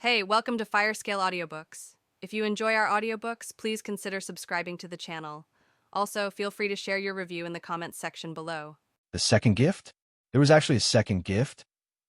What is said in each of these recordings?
Hey, welcome to Firescale Audiobooks. If you enjoy our audiobooks, please consider subscribing to the channel. Also, feel free to share your review in the comments section below. The second gift? There was actually a second gift.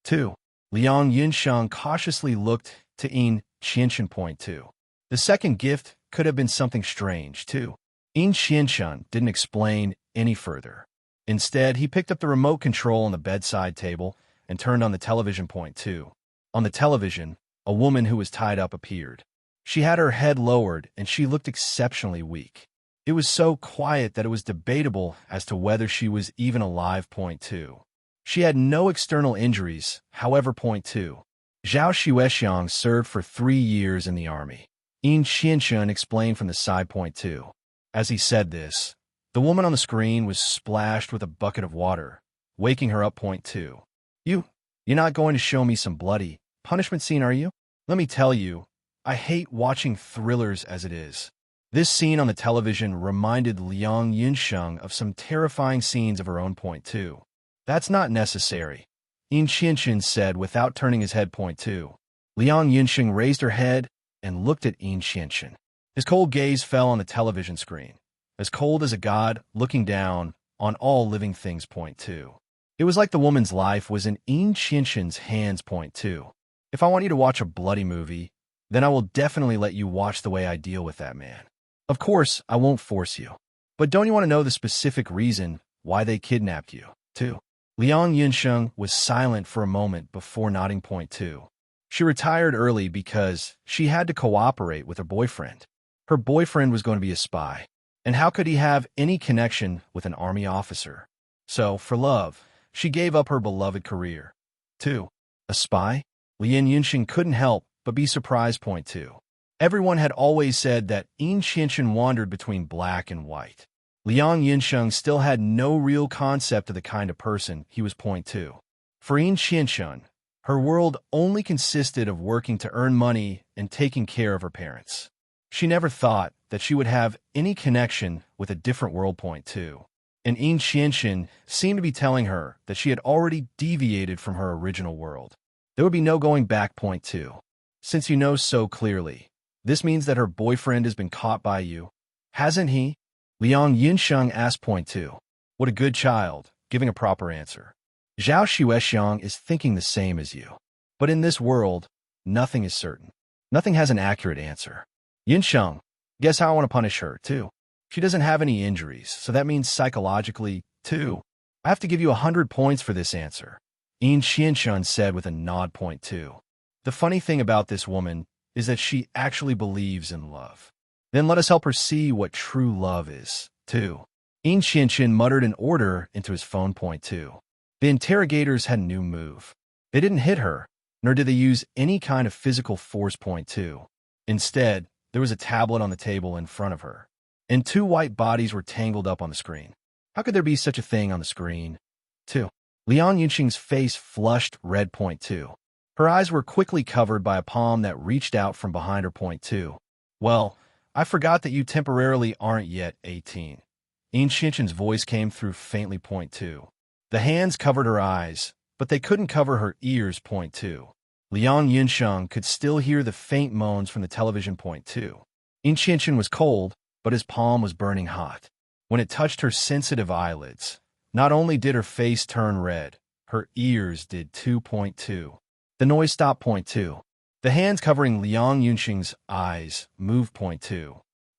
2. Liang Yunsheng cautiously looked to Yin Qianchen. Point 2. The second gift could have been something strange, too. Yin Qianchen didn't explain any further. Instead, he picked up the remote control on the bedside table and turned on the television. Point 2. On the television, a woman who was tied up appeared. She had her head lowered and she looked exceptionally weak. It was so quiet that it was debatable as to whether she was even alive. Point 2. She had no external injuries, however. Point 2. Zhao Xuexiang served for 3 years in the army. Yin Qianchen explained from the side. Point 2. As he said this, the woman on the screen was splashed with a bucket of water, waking her up. Point 2. You're not going to show me some bloody punishment scene, are you? Let me tell you, I hate watching thrillers as it is. This scene on the television reminded Liang Yunsheng of some terrifying scenes of her own. Point 2. That's not necessary, Yin Qianchen said without turning his head. Point 2. Liang Yunsheng raised her head and looked at Yin Qianchen. His cold gaze fell on the television screen, as cold as a god looking down on all living things. Point 2. It was like the woman's life was in Yin Qianchen's hands. Point 2. If I want you to watch a bloody movie, then I will definitely let you watch the way I deal with that man. Of course, I won't force you. But don't you want to know the specific reason why they kidnapped you, too? Liang Yunsheng was silent for a moment before nodding. Point 2. She retired early because she had to cooperate with her boyfriend. Her boyfriend was going to be a spy. And how could he have any connection with an army officer? So, for love, she gave up her beloved career. 2. A spy? Liang Yunsheng couldn't help but be surprised. Point 2. Everyone had always said that Yin Qianchen wandered between black and white. Liang Yunsheng still had no real concept of the kind of person he was. Point 2. For Yin Qianchen, her world only consisted of working to earn money and taking care of her parents. She never thought that she would have any connection with a different world. Point 2. And Yin Qianchen seemed to be telling her that she had already deviated from her original world. There would be no going back. Point 2. Since you know so clearly, this means that her boyfriend has been caught by you, hasn't he? Liang Yunsheng asked. Point 2. What a good child, giving a proper answer. Zhao Xuexiang is thinking the same as you. But in this world, nothing is certain. Nothing has an accurate answer. Yunsheng, guess how I want to punish her, too. She doesn't have any injuries, so that means psychologically, too. I have to give you 100 points for this answer, Yin Qianchen said with a nod. Point 2. The funny thing about this woman is that she actually believes in love. Then let us help her see what true love is, too. Yin Qianchen muttered an order into his phone. Point 2. The interrogators had a new move. They didn't hit her, nor did they use any kind of physical force. Point 2. Instead, there was a tablet on the table in front of her, and 2 white bodies were tangled up on the screen. How could there be such a thing on the screen? 2. Liang Yunsheng's face flushed red. Point 2. Her eyes were quickly covered by a palm that reached out from behind her. Point 2. Well, I forgot that you temporarily aren't yet 18. Yin Qianchen's voice came through faintly. Point 2. The hands covered her eyes, but they couldn't cover her ears. Point 2. Liang Yunsheng could still hear the faint moans from the television. Point 2. Yin Qianchen was cold, but his palm was burning hot. When it touched her sensitive eyelids, not only did her face turn red, her ears did too. Point 2. The noise stopped. Point 2. The hands covering Liang Yunsheng's eyes moved. Point 2.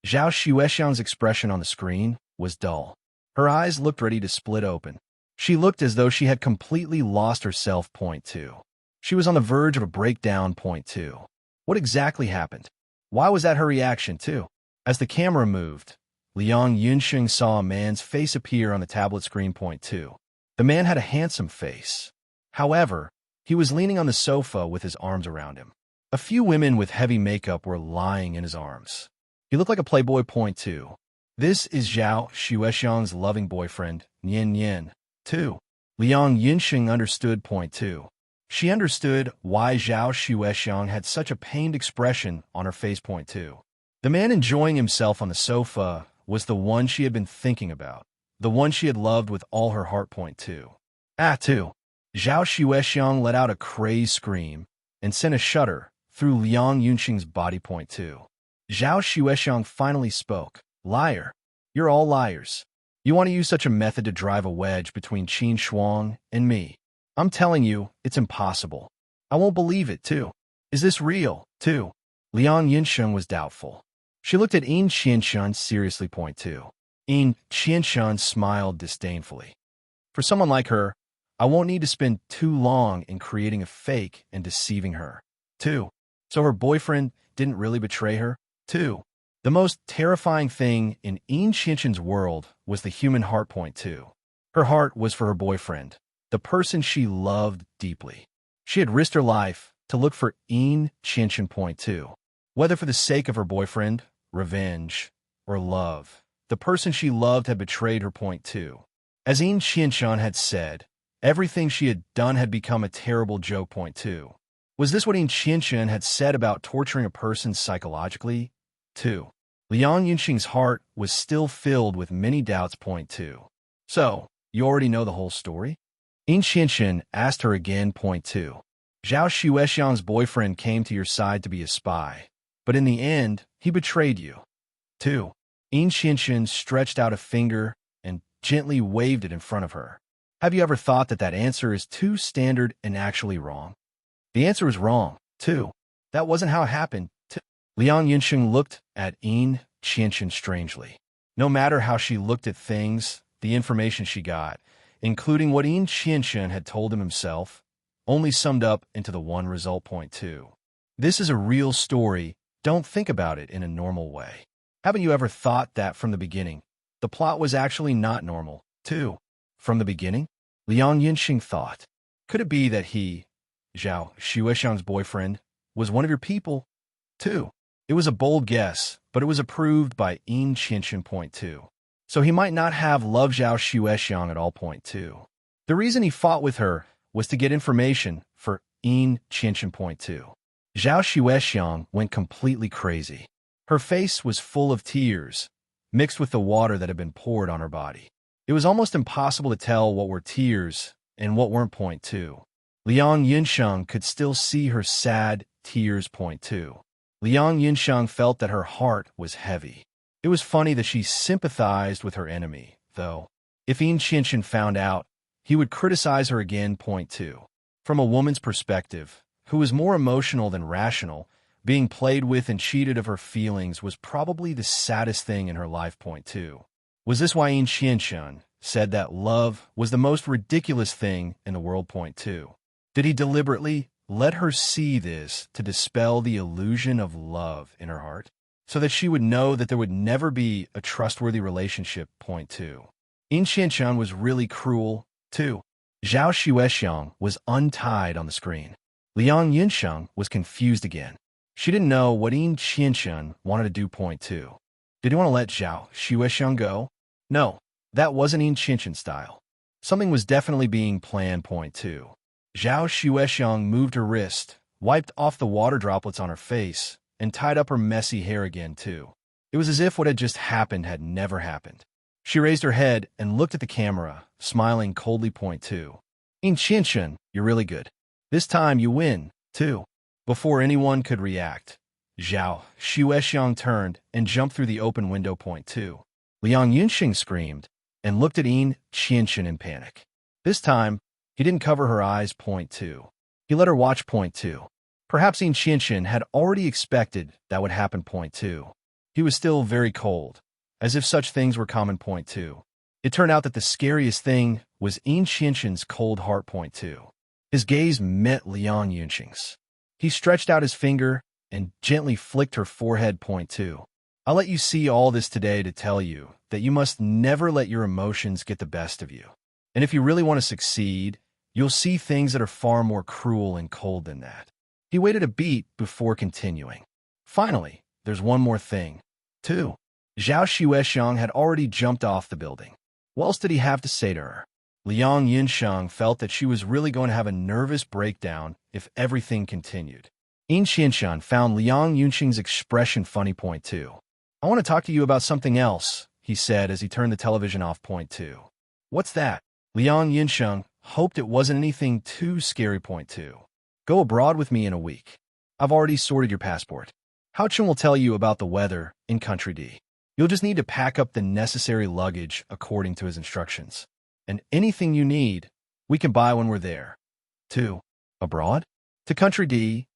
Zhao Xuexiang's expression on the screen was dull. Her eyes looked ready to split open. She looked as though she had completely lost herself. Point 2. She was on the verge of a breakdown. Point 2. What exactly happened? Why was that her reaction, too? As the camera moved, Liang Yunsheng saw a man's face appear on the tablet screen. Point 2. The man had a handsome face. However, he was leaning on the sofa with his arms around him. A few women with heavy makeup were lying in his arms. He looked like a playboy. Point 2. This is Zhao Xuexiang's loving boyfriend, Nian Nian, too. Liang Yunsheng understood. Point 2. She understood why Zhao Xuexiang had such a pained expression on her face. Point 2. The man enjoying himself on the sofa was the one she had been thinking about, the one she had loved with all her heart. Point 2. 2. Zhao Xuexiang let out a crazed scream and sent a shudder through Liang Yunxing's body. Point 2. Zhao Xuexiang finally spoke. Liar. You're all liars. You want to use such a method to drive a wedge between Qin Shuang and me. I'm telling you, it's impossible. I won't believe it, too. Is this real, too? Liang Yunxing was doubtful. She looked at Yin Qianshun seriously. Point 2. Yin Qianshun smiled disdainfully. For someone like her, I won't need to spend too long in creating a fake and deceiving her. 2. So her boyfriend didn't really betray her? 2. The most terrifying thing in Yin Qianshun's world was the human heart. Point 2. Her heart was for her boyfriend, the person she loved deeply. She had risked her life to look for Yin Qianshun. Point 2. Whether for the sake of her boyfriend, revenge, or love, the person she loved had betrayed her. Point 2. As Yin Qianshun had said, everything she had done had become a terrible joke. Point 2. Was this what Yin Qianshun had said about torturing a person psychologically? 2. Liang Yunxing's heart was still filled with many doubts. Point 2. So, you already know the whole story? Yin Qianshun asked her again. Point 2. Zhao Xuexiang's boyfriend came to your side to be a spy, but in the end, he betrayed you. 2. Yin Qianshun stretched out a finger and gently waved it in front of her. Have you ever thought that that answer is too standard and actually wrong? The answer is wrong, too. That wasn't how it happened. Liang Yunxing looked at Yin Qianshun strangely. No matter how she looked at things, the information she got, including what Yin Qianshun had told him himself, only summed up into the one result. Point 2. This is a real story. Don't think about it in a normal way. Haven't you ever thought that from the beginning? The plot was actually not normal, too. From the beginning? Liang Yunxing thought. Could it be that he, Zhao Xuexiang's boyfriend, was one of your people, too? It was a bold guess, but it was approved by Yin Qianshun. Point 2. So he might not have loved Zhao Xuexiang at all. Point 2. The reason he fought with her was to get information for Yin Qianshun. Point 2. Zhao Xuexiang went completely crazy. Her face was full of tears, mixed with the water that had been poured on her body. It was almost impossible to tell what were tears and what weren't. Point 2. Liang Yunxing could still see her sad tears. Point 2. Liang Yunxing felt that her heart was heavy. It was funny that she sympathized with her enemy, though. If Yin Qianshun found out, he would criticize her again. Point 2. From a woman's perspective, who was more emotional than rational, being played with and cheated of her feelings was probably the saddest thing in her life. Point 2. Was this why Yin Qianshun said that love was the most ridiculous thing in the world? Point 2. Did he deliberately let her see this to dispel the illusion of love in her heart, so that she would know that there would never be a trustworthy relationship? Point 2. Yin Qianshun was really cruel, too. Zhao Xuexiang was untied on the screen. Liang Yunxing was confused again. She didn't know what Yin Qianshun wanted to do. Point 2. Did he want to let Zhao Xuexiang go? No, that wasn't Yin Qianshun's style. Something was definitely being planned. Point 2. Zhao Xuexiang moved her wrist, wiped off the water droplets on her face, and tied up her messy hair again, too. It was as if what had just happened had never happened. She raised her head and looked at the camera, smiling coldly. Point 2. Yin Qianshun, you're really good. This time you win, too. Before anyone could react, Zhao Xuexiang turned and jumped through the open window. Point 2. Liang Yunxing screamed and looked at Yin Qianshun in panic. This time, he didn't cover her eyes. Point 2. He let her watch. Point 2. Perhaps Yin Qianshun had already expected that would happen. Point 2. He was still very cold, as if such things were common. Point 2. It turned out that the scariest thing was Yin Qianshun's cold heart. Point 2. His gaze met Liang Yunxing's. He stretched out his finger and gently flicked her forehead. Point 2. I'll let you see all this today to tell you that you must never let your emotions get the best of you. And if you really want to succeed, you'll see things that are far more cruel and cold than that. He waited a beat before continuing. Finally, there's one more thing, too. Zhao Xuexiang had already jumped off the building. What else did he have to say to her? Liang Yunxing felt that she was really going to have a nervous breakdown if everything continued. Yin Qianshun found Liang Yunxing's expression funny. Point 2. I want to talk to you about something else, he said as he turned the television off. Point 2. What's that? Liang Yunxing hoped it wasn't anything too scary. Point 2. Go abroad with me in a week. I've already sorted your passport. Hao Cheng will tell you about the weather in Country D. You'll just need to pack up the necessary luggage according to his instructions. And anything you need, we can buy when we're there. 2. Abroad? To Country D.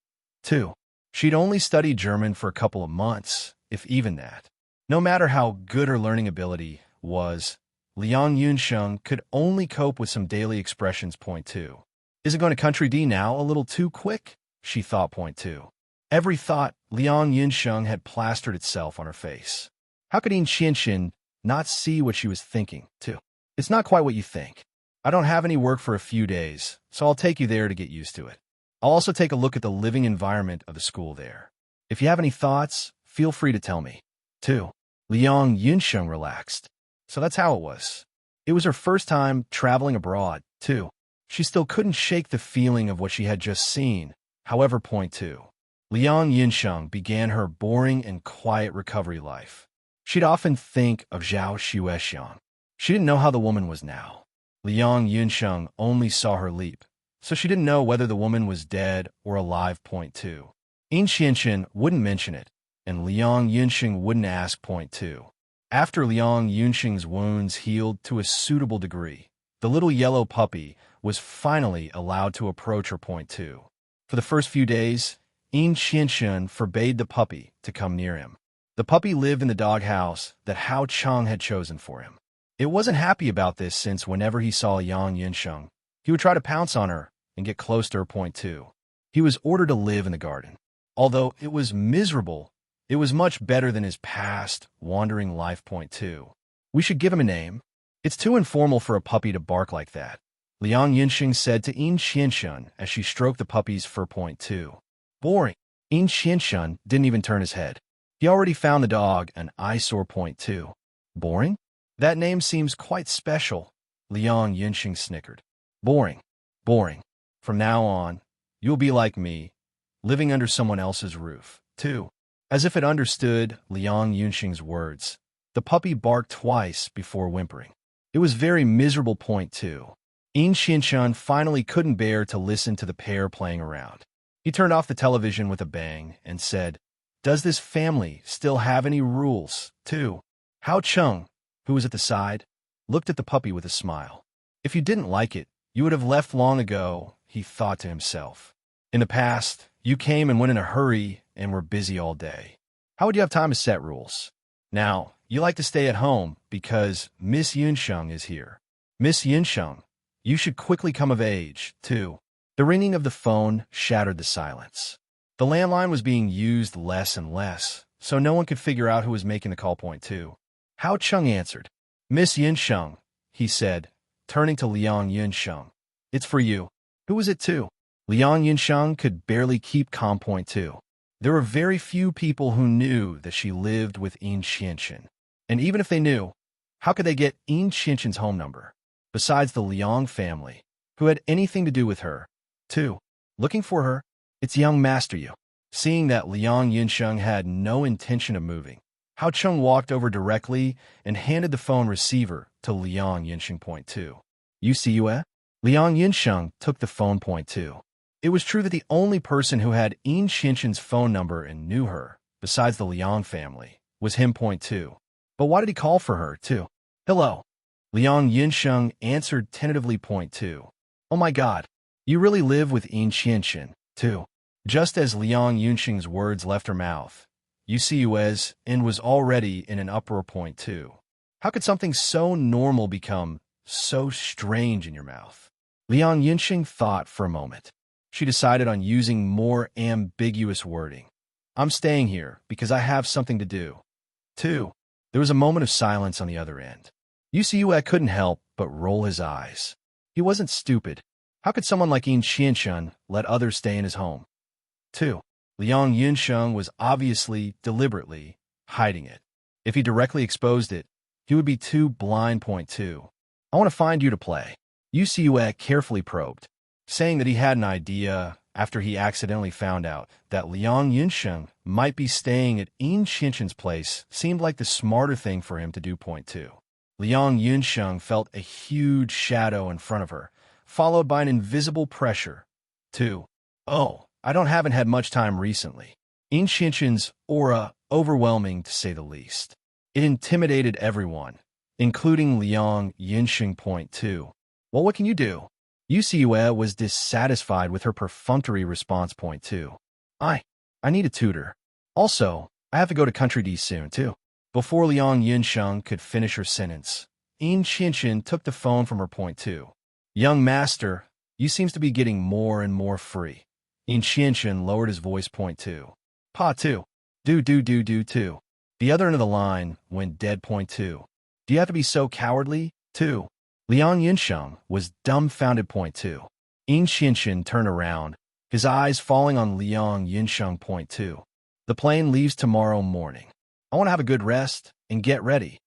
2. She'd only studied German for a couple of months, if even that. No matter how good her learning ability was, Liang Yunsheng could only cope with some daily expressions. Point 2. Is it going to Country D now a little too quick? She thought. Point 2. Every thought Liang Yunsheng had plastered itself on her face. How could Yin Qianxin not see what she was thinking, too? It's not quite what you think. I don't have any work for a few days, so I'll take you there to get used to it. I'll also take a look at the living environment of the school there. If you have any thoughts, feel free to tell me. 2. Liang Yunsheng relaxed. So that's how it was. It was her first time traveling abroad, too. She still couldn't shake the feeling of what she had just seen. However, point 2. Liang Yunsheng began her boring and quiet recovery life. She'd often think of Zhao Xuexiang. She didn't know how the woman was now. Liang Yunsheng only saw her leap, so she didn't know whether the woman was dead or alive. Point 2. Yin Qianxin wouldn't mention it, and Liang Yunsheng wouldn't ask. Point 2. After Liang Yunsheng's wounds healed to a suitable degree, the little yellow puppy was finally allowed to approach her. Point 2. For the first few days, Yin Qianxin forbade the puppy to come near him. The puppy lived in the doghouse that Hao Cheng had chosen for him. It wasn't happy about this since whenever he saw Liang Yunsheng, he would try to pounce on her and get close to her. Point 2. He was ordered to live in the garden. Although it was miserable, it was much better than his past, wandering life. Point 2. We should give him a name. It's too informal for a puppy to bark like that, Liang Yunsheng said to Yin Qianxin as she stroked the puppy's fur. Point 2. Boring. Yin Qianxin didn't even turn his head. He already found the dog an eyesore. Point 2. Boring? That name seems quite special, Liang Yunsheng snickered. Boring. Boring. From now on, you'll be like me, living under someone else's roof, too. As if it understood Liang Yunsheng's words, the puppy barked twice before whimpering. It was very miserable. Point 2. Yin Qianxin finally couldn't bear to listen to the pair playing around. He turned off the television with a bang and said, Does this family still have any rules, too? Hao Cheng, who was at the side, looked at the puppy with a smile. If you didn't like it, you would have left long ago, he thought to himself. In the past, you came and went in a hurry and were busy all day. How would you have time to set rules? Now, you like to stay at home because Miss Yunsheng is here. Miss Yunsheng, you should quickly come of age, too. The ringing of the phone shattered the silence. The landline was being used less and less, so no one could figure out who was making the call. Point 2. Hao Cheng answered. Miss Yunsheng, he said, turning to Liang Yunsheng. It's for you. Who was it to? Liang Yunsheng could barely keep calm. Point 2. There were very few people who knew that she lived with Yin Qianxin. And even if they knew, how could they get Yin Qianxin's home number? Besides the Liang family, who had anything to do with her. 2. Looking for her, it's young Master Yu. Seeing that Liang Yunsheng had no intention of moving, Hao Cheng walked over directly and handed the phone receiver to Liang Yunsheng. Point 2. You see Yue? Liang Yunsheng took the phone. Point 2. It was true that the only person who had Yin Qianxin's phone number and knew her, besides the Liang family, was him. Point 2. But why did he call for her, too? Hello. Liang Yunsheng answered tentatively. Point 2. Oh my God. You really live with Yin Qianxin, too. Just as Liang Yunsheng's words left her mouth, Yu Yue's and was already in an uproar. Point 2. How could something so normal become so strange in your mouth? Liang Yunsheng thought for a moment. She decided on using more ambiguous wording. I'm staying here because I have something to do. 2. There was a moment of silence on the other end. Yu Yue couldn't help but roll his eyes. He wasn't stupid. How could someone like Yin Qianxin let others stay in his home? 2. Liang Yunsheng was obviously, deliberately, hiding it. If he directly exposed it, he would be too blind. Point 2. I want to find you to play. Yu Yue carefully probed, saying that he had an idea after he accidentally found out that Liang Yunsheng might be staying at Yin Qianxin's place seemed like the smarter thing for him to do. Point 2. Liang Yunsheng felt a huge shadow in front of her, followed by an invisible pressure. 2. Oh, I haven't had much time recently. In Qianqian's aura overwhelming to say the least. It intimidated everyone, including Liang Yinxing. Point 2. Well, what can you do? Yu Yue was dissatisfied with her perfunctory response. Point 2. I need a tutor. Also, I have to go to Country D soon, too. Before Liang Yinsheng could finish her sentence, In Qianqian took the phone from her. Point 2. Young master, you seems to be getting more and more free. In Qianqian lowered his voice. Point 2. Pa 2. Do 2. The other end of the line went dead. Point 2. Do you have to be so cowardly? 2. Liang Yinsheng was dumbfounded. Point 2. In Qianqian turned around, his eyes falling on Liang Yinsheng. Point 2. The plane leaves tomorrow morning. I want to have a good rest and get ready.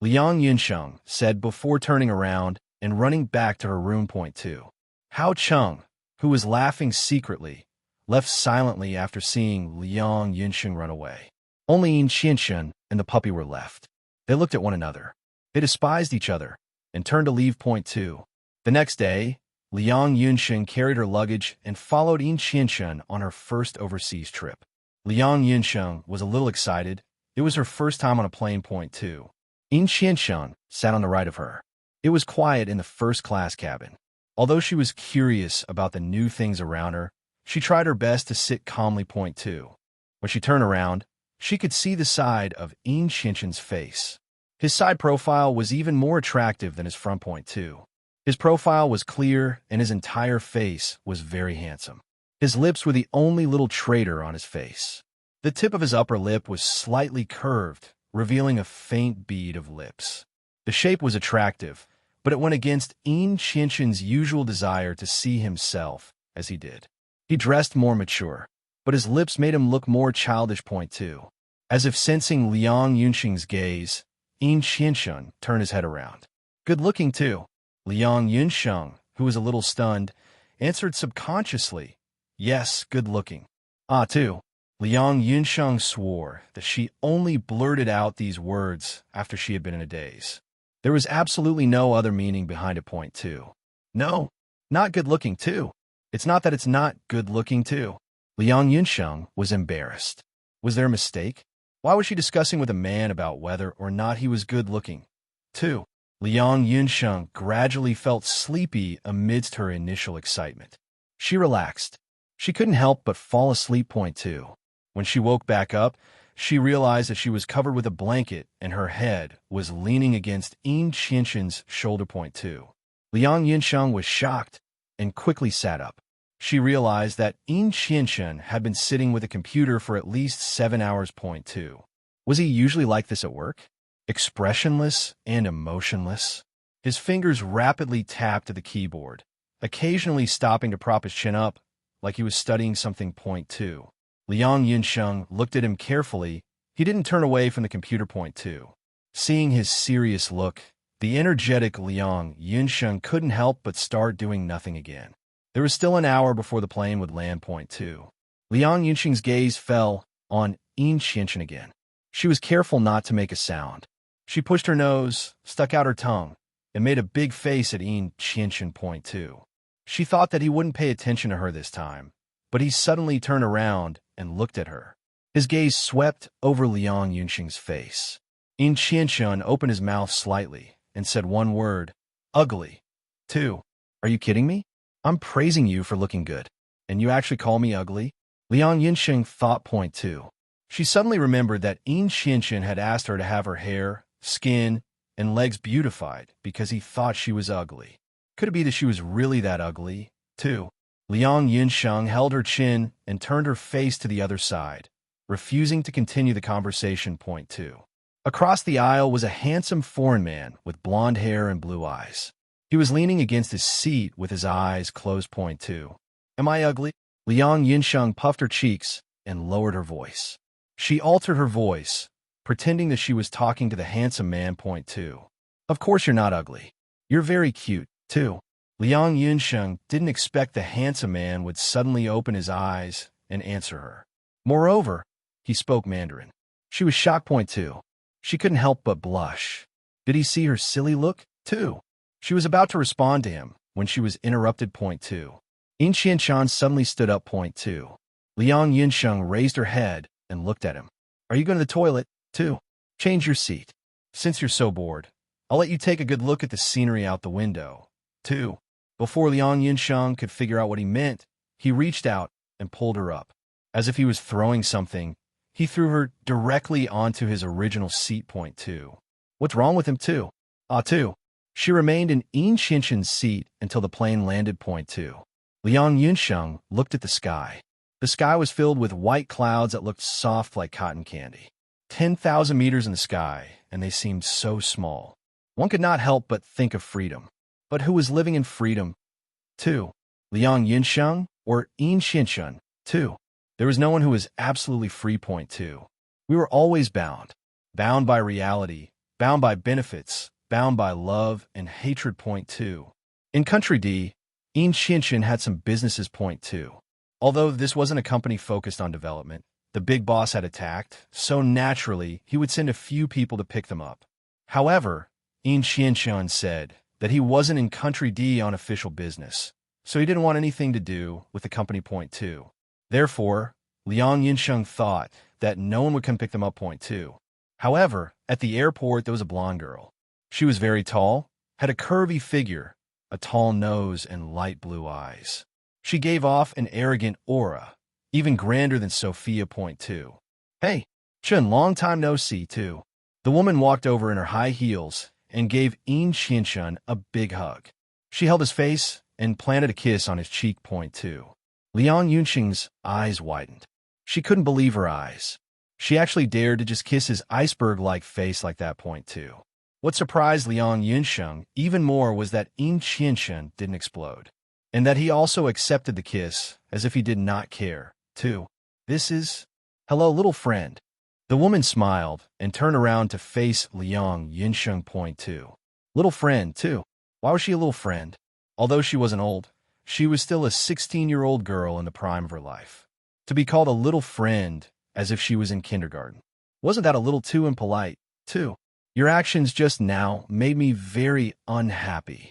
Liang Yinsheng said before turning around and running back to her room. Point 2. Hao Cheng, who was laughing secretly, left silently after seeing Liang Yinsheng run away. Only In Qianqian and the puppy were left. They looked at one another. They despised each other and turned to leave. Point 2. The next day, Liang Yinsheng carried her luggage and followed In Qianqian on her first overseas trip. Liang Yinsheng was a little excited. It was her first time on a plane. Point 2. In Qianqian sat on the right of her. It was quiet in the first-class cabin. Although she was curious about the new things around her, she tried her best to sit calmly. Point 2. When she turned around, she could see the side of In Qianqian's face. His side profile was even more attractive than his front. Point 2. His profile was clear, and his entire face was very handsome. His lips were the only little traitor on his face. The tip of his upper lip was slightly curved, revealing a faint bead of lips. The shape was attractive, but it went against In Qianqian's usual desire to see himself as he did. He dressed more mature, but his lips made him look more childish. Point 2. As if sensing Liang Yunxing's gaze, In Qianqian turned his head around. Good looking, too. Liang Yunsheng, who was a little stunned, answered subconsciously, yes, good looking. 2. Liang Yunsheng swore that she only blurted out these words after she had been in a daze. There was absolutely no other meaning behind it. Point 2. No, not good looking, too. It's not that it's not good looking, too. Liang Yunsheng was embarrassed. Was there a mistake? Why was she discussing with a man about whether or not he was good looking? 2. Liang Yunsheng gradually felt sleepy amidst her initial excitement. She relaxed. She couldn't help but fall asleep. Point 2. When she woke back up, she realized that she was covered with a blanket and her head was leaning against In Qianqian's shoulder. Point 2. Liang Yinsheng was shocked and quickly sat up. She realized that In Qianqian had been sitting with a computer for at least 7 hours. Point 2. Was he usually like this at work? Expressionless and emotionless? His fingers rapidly tapped at the keyboard, occasionally stopping to prop his chin up, like he was studying something. Point 2. Liang Yinsheng looked at him carefully. He didn't turn away from the computer. Point 2. Seeing his serious look, the energetic Liang Yinsheng couldn't help but start doing nothing again. There was still an hour before the plane would land. Point 2. Liang Yinsheng's gaze fell on In Qianqian again. She was careful not to make a sound. She pushed her nose, stuck out her tongue, and made a big face at In Qianqian. Point 2. She thought that he wouldn't pay attention to her this time, but he suddenly turned around and looked at her. His gaze swept over Liang Yunxing's face. In Qianqian opened his mouth slightly and said one word, ugly. 2. Are you kidding me? I'm praising you for looking good, and you actually call me ugly? Liang Yinxing thought. Point 2. She suddenly remembered that In Qianqian had asked her to have her hair, skin, and legs beautified because he thought she was ugly. Could it be that she was really that ugly? 2. Liang Yinsheng held her chin and turned her face to the other side, refusing to continue the conversation. Point 2. Across the aisle was a handsome foreign man with blonde hair and blue eyes. He was leaning against his seat with his eyes closed. Point 2. Am I ugly? Liang Yinsheng puffed her cheeks and lowered her voice. She altered her voice, pretending that she was talking to the handsome man. Point 2. Of course you're not ugly. You're very cute, too. Liang Yinsheng didn't expect the handsome man would suddenly open his eyes and answer her. Moreover, he spoke Mandarin. She was shocked. Point 2. She couldn't help but blush. Did he see her silly look, too? She was about to respond to him when she was interrupted. Point 2. In Qianshan suddenly stood up. Point 2. Liang Yinsheng raised her head and looked at him. Are you going to the toilet, too? Change your seat. Since you're so bored, I'll let you take a good look at the scenery out the window, too. Before Liang Yinsheng could figure out what he meant, he reached out and pulled her up. As if he was throwing something, he threw her directly onto his original seat. Point 2. What's wrong with him, too? Ah, too. She remained in In Qianshan's seat until the plane landed. Point 2. Liang Yinsheng looked at the sky. The sky was filled with white clouds that looked soft like cotton candy. 10,000 meters in the sky, and they seemed so small. One could not help but think of freedom. But who was living in freedom? 2. Liang Yinsheng or In Qianshan? 2. There was no one who was absolutely free. Point 2. We were always bound. Bound by reality, bound by benefits, bound by love and hatred. Point 2. In Country D, In Qianshan had some businesses. Point 2. Although this wasn't a company focused on development, the big boss had attacked, so naturally he would send a few people to pick them up. However, In Qianshan said that he wasn't in Country D on official business, so he didn't want anything to do with the company. Point 2. Therefore, Liang Yinsheng thought that no one would come pick them up. Point 2. However, at the airport there was a blonde girl. She was very tall, had a curvy figure, a tall nose, and light blue eyes. She gave off an arrogant aura, even grander than Sophia. Point 2. Hey, Chun, long time no see, too. The woman walked over in her high heels and gave In Qianshan a big hug. She held his face and planted a kiss on his cheek. Point 2. Liang Yunxing's eyes widened. She couldn't believe her eyes. She actually dared to just kiss his iceberg-like face like that. Point 2. What surprised Liang Yunsheng even more was that In Qianshan didn't explode, and that he also accepted the kiss as if he did not care, too. This is... Hello, little friend. The woman smiled and turned around to face Liang Yunsheng. Point 2. Little friend, too. Why was she a little friend? Although she wasn't old, she was still a 16-year-old girl in the prime of her life. To be called a little friend as if she was in kindergarten. Wasn't that a little too impolite, too? Your actions just now made me very unhappy.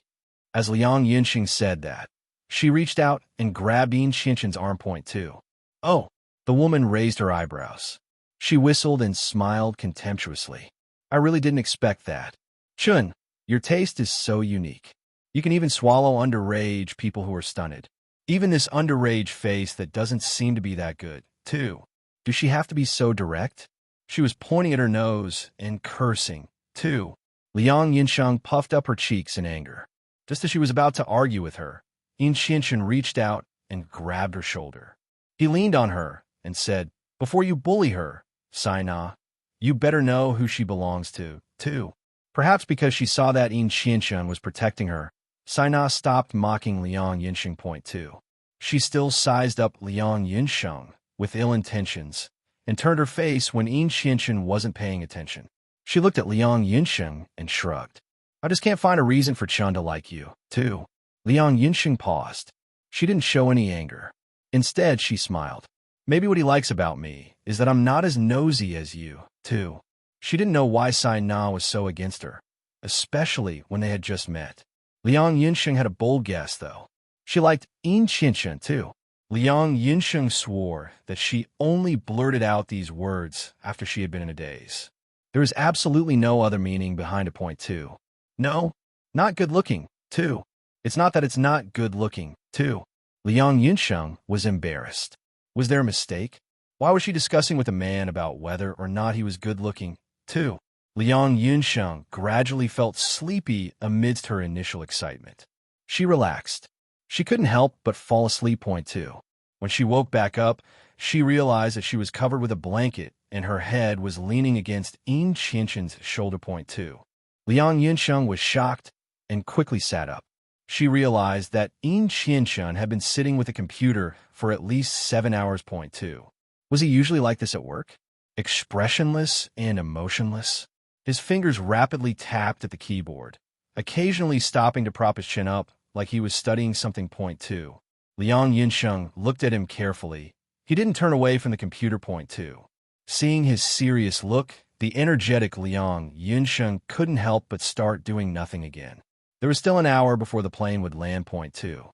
As Liang Yunxing said that, she reached out and grabbed In Qianshan's arm. Point 2. Oh, the woman raised her eyebrows. She whistled and smiled contemptuously. I really didn't expect that. Chun, your taste is so unique. You can even swallow underage people who are stunted. Even this underage face that doesn't seem to be that good, too. Does she have to be so direct? She was pointing at her nose and cursing, too. Liang Yinsheng puffed up her cheeks in anger. Just as she was about to argue with her, In Qianshan reached out and grabbed her shoulder. He leaned on her and said, Before you bully her, Sai-na, you better know who she belongs to, too. Perhaps because she saw that In Qianshan was protecting her, Sai-na stopped mocking Liang Yinsheng. Point 2. She still sized up Liang Yinsheng with ill intentions and turned her face when In Qianshan wasn't paying attention. She looked at Liang Yinsheng and shrugged. I just can't find a reason for Chun to like you, too. Liang Yinsheng paused. She didn't show any anger. Instead, she smiled. Maybe what he likes about me is that I'm not as nosy as you, too. She didn't know why Sai-na was so against her, especially when they had just met. Liang Yinsheng had a bold guess, though. She liked In Qianshan, too. Liang Yinsheng swore that she only blurted out these words after she had been in a daze. There is absolutely no other meaning behind a. Point 2. No, not good-looking, too. It's not that it's not good-looking, too. Liang Yinsheng was embarrassed. Was there a mistake? Why was she discussing with a man about whether or not he was good-looking, too? Liang Yinsheng gradually felt sleepy amidst her initial excitement. She relaxed. She couldn't help but fall asleep. Point 2. When she woke back up, she realized that she was covered with a blanket and her head was leaning against In Qianshan's shoulder. Point 2. Liang Yinsheng was shocked and quickly sat up. She realized that In Qianshan had been sitting with a computer for at least 7 hours. Point 2. Was he usually like this at work? Expressionless and emotionless? His fingers rapidly tapped at the keyboard, occasionally stopping to prop his chin up like he was studying something. Point 2. Liang Yinsheng looked at him carefully. He didn't turn away from the computer. Point 2. Seeing his serious look, the energetic Liang Yinsheng couldn't help but start doing nothing again. There was still an hour before the plane would land. Point 2.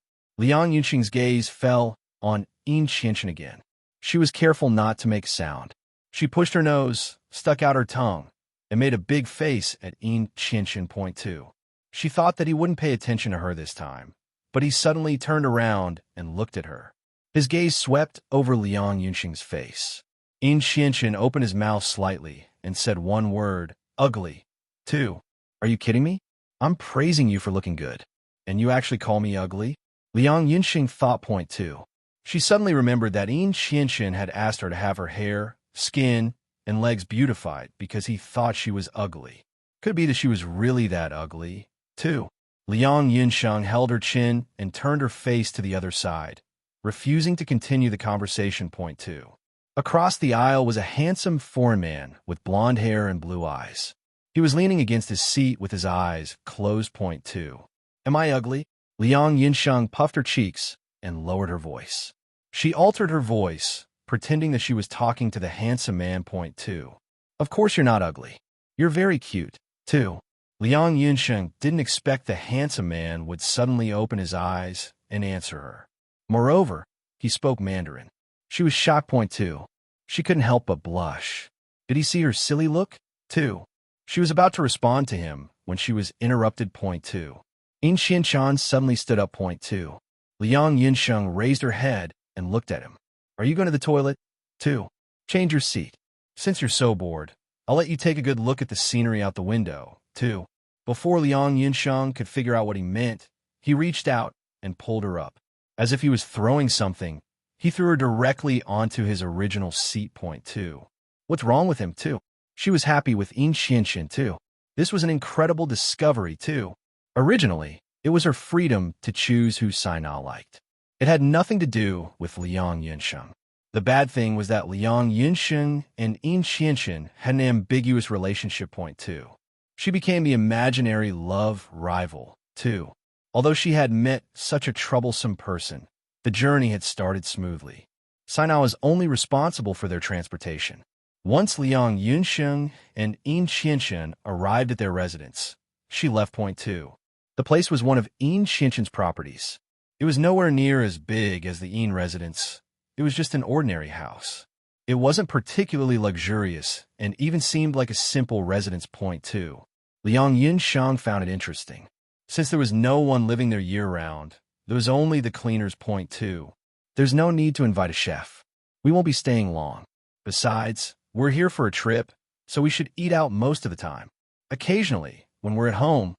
Liang Yunxing's gaze fell on Yin Qianqian again. She was careful not to make sound. She pushed her nose, stuck out her tongue, and made a big face at Yin Qianqian. Point two. She thought that he wouldn't pay attention to her this time, but he suddenly turned around and looked at her. His gaze swept over Liang Yunxing's face. Yin Qianqian opened his mouth slightly and said one word, ugly. 2. Are you kidding me? I'm praising you for looking good. And you actually call me ugly? Liang Yunxing thought. Point 2. She suddenly remembered that Yin Qianqian had asked her to have her hair, skin, and legs beautified because he thought she was ugly. Could be that she was really that ugly, too. Liang Yunxiang held her chin and turned her face to the other side, refusing to continue the conversation. Point 2. Across the aisle was a handsome foreign man with blonde hair and blue eyes. He was leaning against his seat with his eyes closed. Point 2. Am I ugly? Liang Yunxiang puffed her cheeks and lowered her voice. She altered her voice, pretending that she was talking to the handsome man. Point 2. Of course you're not ugly. You're very cute, too. Liang Yunxiang didn't expect the handsome man would suddenly open his eyes and answer her. Moreover, he spoke Mandarin. She was shocked. Point 2. She couldn't help but blush. Did he see her silly look? 2. She was about to respond to him when she was interrupted. Point 2. Yin Qianqian suddenly stood up. Point 2. Liang Yunxiang raised her head and looked at him. Are you going to the toilet? 2. Change your seat. Since you're so bored, I'll let you take a good look at the scenery out the window. 2. Before Liang Yunxiang could figure out what he meant, he reached out and pulled her up. As if he was throwing something, he threw her directly onto his original seat. Point 2. What's wrong with him, too? She was happy with Yin Qianqian, too. This was an incredible discovery, too. Originally, it was her freedom to choose who Sinai liked. It had nothing to do with Liang Yunxiang. The bad thing was that Liang Yunxiang and Yin Qianqian had an ambiguous relationship. Point 2. She became the imaginary love rival, too. Although she had met such a troublesome person, the journey had started smoothly. Sinai was only responsible for their transportation. Once Liang Yunxiang and Yin Qianqian arrived at their residence, she left. Point 2. The place was one of Yin Qianqian's properties. It was nowhere near as big as the Yin residence. It was just an ordinary house. It wasn't particularly luxurious and even seemed like a simple residence. Point 2. Liang Yunxiang found it interesting. Since there was no one living there year-round, there was only the cleaners. Point 2. There's no need to invite a chef. We won't be staying long. Besides, we're here for a trip, so we should eat out most of the time. Occasionally, when we're at home,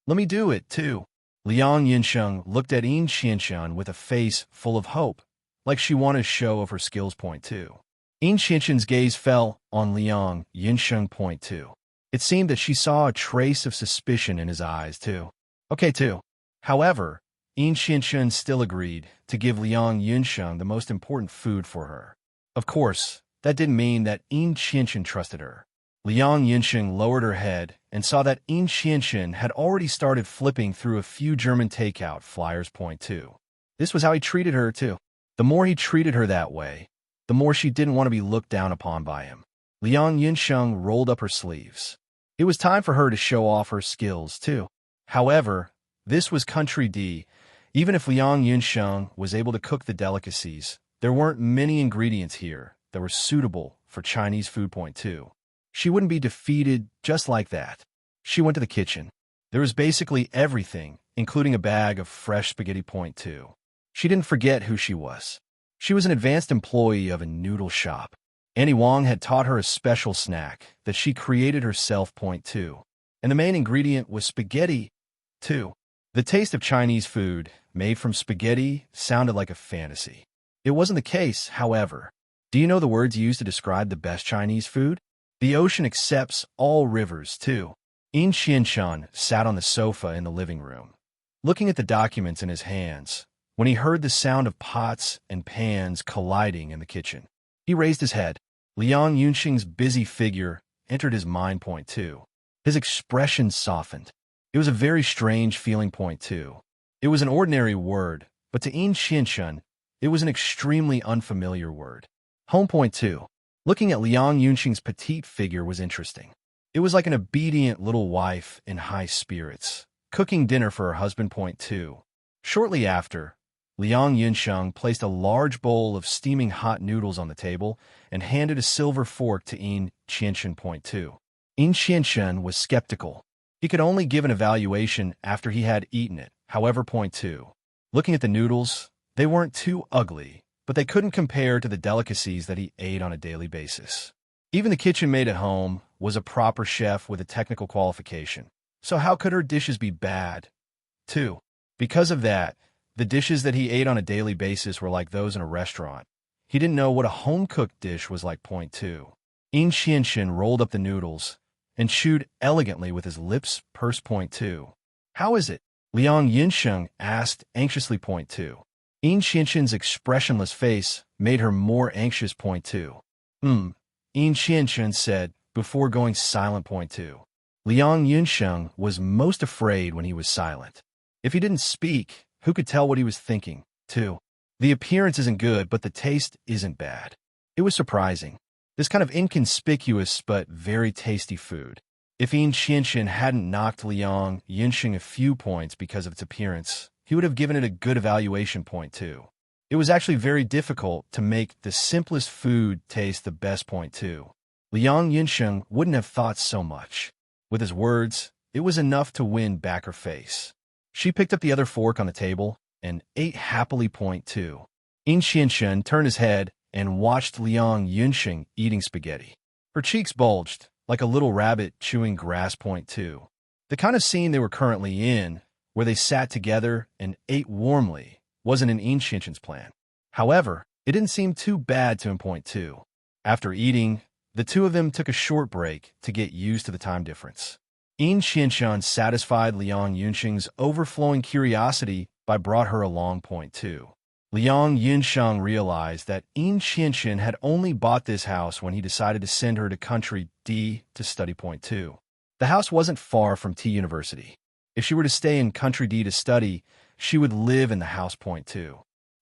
let me do it, too. Liang Yunxiang looked at Yin Qianqian with a face full of hope, like she wanted a show of her skills. Point 2. Yin Qianqian's gaze fell on Liang Yunxiang. Point 2. It seemed that she saw a trace of suspicion in his eyes, too. Okay, too. However, Yin Qianqian still agreed to give Liang Yunxiang the most important food for her. Of course, that didn't mean that Yin Qianqian trusted her. Liang Yunxiang lowered her head and saw that Yin Qianqian had already started flipping through a few German takeout flyers. Point 2. This was how he treated her, too. The more he treated her that way, the more she didn't want to be looked down upon by him. Liang Yunxiang rolled up her sleeves. It was time for her to show off her skills, too. However, this was country D. Even if Liang Yunxiang was able to cook the delicacies, there weren't many ingredients here that were suitable for Chinese food. Point 2. She wouldn't be defeated just like that. She went to the kitchen. There was basically everything, including a bag of fresh spaghetti. Point 2. She didn't forget who she was. She was an advanced employee of a noodle shop. Annie Wong had taught her a special snack that she created herself. Point 2. And the main ingredient was spaghetti, too. The taste of Chinese food made from spaghetti sounded like a fantasy. It wasn't the case, however. Do you know the words used to describe the best Chinese food? The ocean accepts all rivers, too. Yin Qianqian sat on the sofa in the living room, looking at the documents in his hands, when he heard the sound of pots and pans colliding in the kitchen. He raised his head. Liang Yunxing's busy figure entered his mind. Point 2. His expression softened. It was a very strange feeling. Point 2. It was an ordinary word, but to Yin Qianqian, it was an extremely unfamiliar word. Home. Point 2. Looking at Liang Yunxing's petite figure was interesting. It was like an obedient little wife in high spirits, cooking dinner for her husband. Point 2. Shortly after, Liang Yunsheng placed a large bowl of steaming hot noodles on the table and handed a silver fork to Yin Qianchen. Point 2. Yin Qianchen was skeptical. He could only give an evaluation after he had eaten it. However, point 2. Looking at the noodles, they weren't too ugly, but they couldn't compare to the delicacies that he ate on a daily basis. Even the kitchen maid at home was a proper chef with a technical qualification. So how could her dishes be bad? 2. Because of that, the dishes that he ate on a daily basis were like those in a restaurant. He didn't know what a home-cooked dish was like. Point 2. Yin Qianchen rolled up the noodles and chewed elegantly with his lips pursed. Point 2. How is it? Liang Yunsheng asked anxiously. Point 2. Yin Qianchen's expressionless face made her more anxious. Point 2. Yin Qianchen said before going silent. Point 2. Liang Yunsheng was most afraid when he was silent. If he didn't speak, who could tell what he was thinking? 2. The appearance isn't good, but the taste isn't bad. It was surprising. This kind of inconspicuous but very tasty food. If Yin Qianchen hadn't knocked Liang Yunsheng a few points because of its appearance, he would have given it a good evaluation. Point 2. It was actually very difficult to make the simplest food taste the best. Point 2. Liang Yunsheng wouldn't have thought so much. With his words, it was enough to win back her face. She picked up the other fork on the table and ate happily. Point 2. Yin Qianchen turned his head and watched Liang Yunsheng eating spaghetti. Her cheeks bulged, like a little rabbit chewing grass. Point 2. The kind of scene they were currently in, where they sat together and ate warmly, wasn't in Yin Qianchen's plan. However, it didn't seem too bad to him. Point 2. After eating, the two of them took a short break to get used to the time difference. Yin Qianchen satisfied Liang Yunsheng's overflowing curiosity by brought her along. Point 2. Liang Yunsheng realized that Yin Qianchen had only bought this house when he decided to send her to Country D to study. Point 2. The house wasn't far from T University. If she were to stay in Country D to study, she would live in the house. Point 2.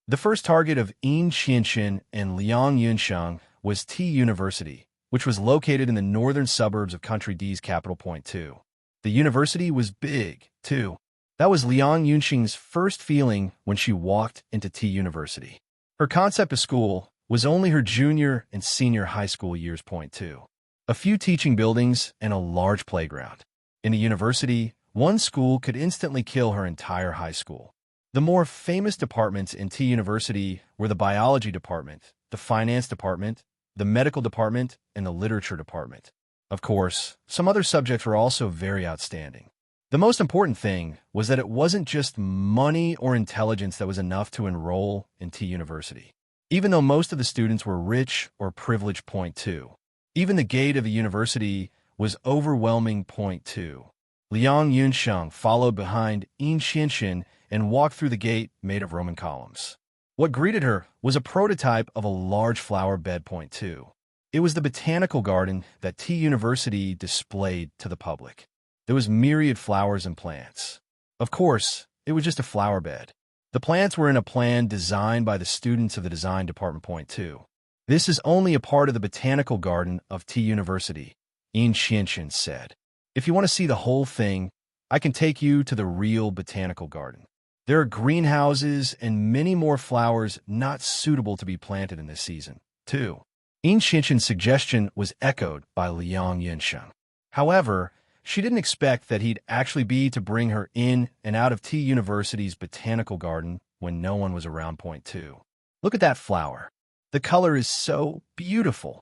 The first target of Yin Qianchen and Liang Yunsheng was T University, which was located in the northern suburbs of Country D's capital. Point 2. The university was big, too. That was Liang Yunsheng's first feeling when she walked into T University. Her concept of school was only her junior and senior high school years. Point 2. A few teaching buildings and a large playground. In a university, one school could instantly kill her entire high school. The more famous departments in T University were the biology department, the finance department, the medical department, and the literature department. Of course, some other subjects were also very outstanding. The most important thing was that it wasn't just money or intelligence that was enough to enroll in T University. Even though most of the students were rich or privileged. Point 2. Even the gate of a university was overwhelming. Point 2. Liang Yunsheng followed behind Yin Qianchen and walked through the gate made of Roman columns. What greeted her was a prototype of a large flower bed. Point 2. It was the botanical garden that T University displayed to the public. There was myriad flowers and plants. Of course, it was just a flower bed. The plants were in a plan designed by the students of the design department. Point 2. This is only a part of the botanical garden of T University, Yin Qianchen said. If you want to see the whole thing, I can take you to the real botanical garden. There are greenhouses and many more flowers not suitable to be planted in this season, too. Yin Qianchen's suggestion was echoed by Liang Yunsheng. However, she didn't expect that he'd actually be to bring her in and out of T University's botanical garden when no one was around. Point 2. Look at that flower. The color is so beautiful.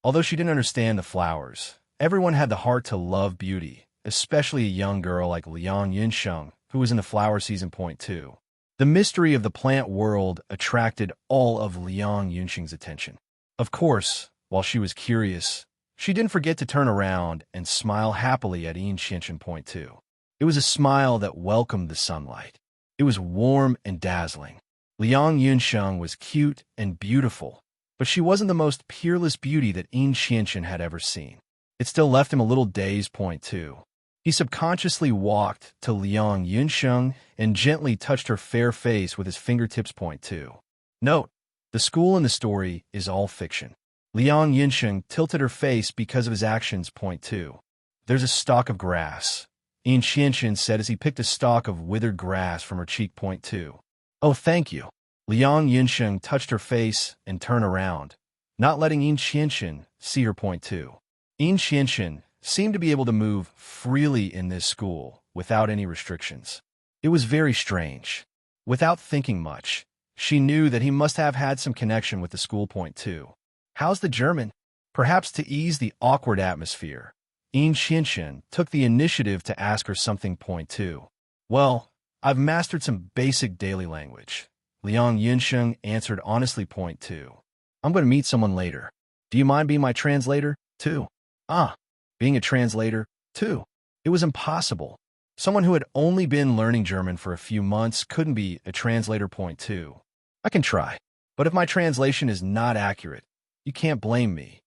Although she didn't understand the flowers, everyone had the heart to love beauty, especially a young girl like Liang Yunsheng, who was in the flower season. Point 2. The mystery of the plant world attracted all of Liang Yunsheng's attention. Of course, while she was curious, she didn't forget to turn around and smile happily at Yin Qianchen. Point 2. It was a smile that welcomed the sunlight. It was warm and dazzling. Liang Yunsheng was cute and beautiful, but she wasn't the most peerless beauty that Yin Qianchen had ever seen. It still left him a little dazed. Point 2. He subconsciously walked to Liang Yunsheng and gently touched her fair face with his fingertips. Point 2. Note: the school in the story is all fiction. Liang Yunsheng tilted her face because of his actions. Point 2. There's a stalk of grass, Yin Qianchen said as he picked a stalk of withered grass from her cheek. Point 2. Oh, thank you. Liang Yinsheng touched her face and turned around, not letting Yin Qianxin see her point too. Yin Qianxin seemed to be able to move freely in this school without any restrictions. It was very strange. Without thinking much, she knew that he must have had some connection with the school point too. How's the German? Perhaps to ease the awkward atmosphere, Yin Qianxin took the initiative to ask her something point two. Well, I've mastered some basic daily language. Liang Yinsheng answered honestly point two. I'm going to meet someone later. Do you mind being my translator, too? Ah, being a translator, too. It was impossible. Someone who had only been learning German for a few months couldn't be a translator point two. I can try, but if my translation is not accurate, you can't blame me.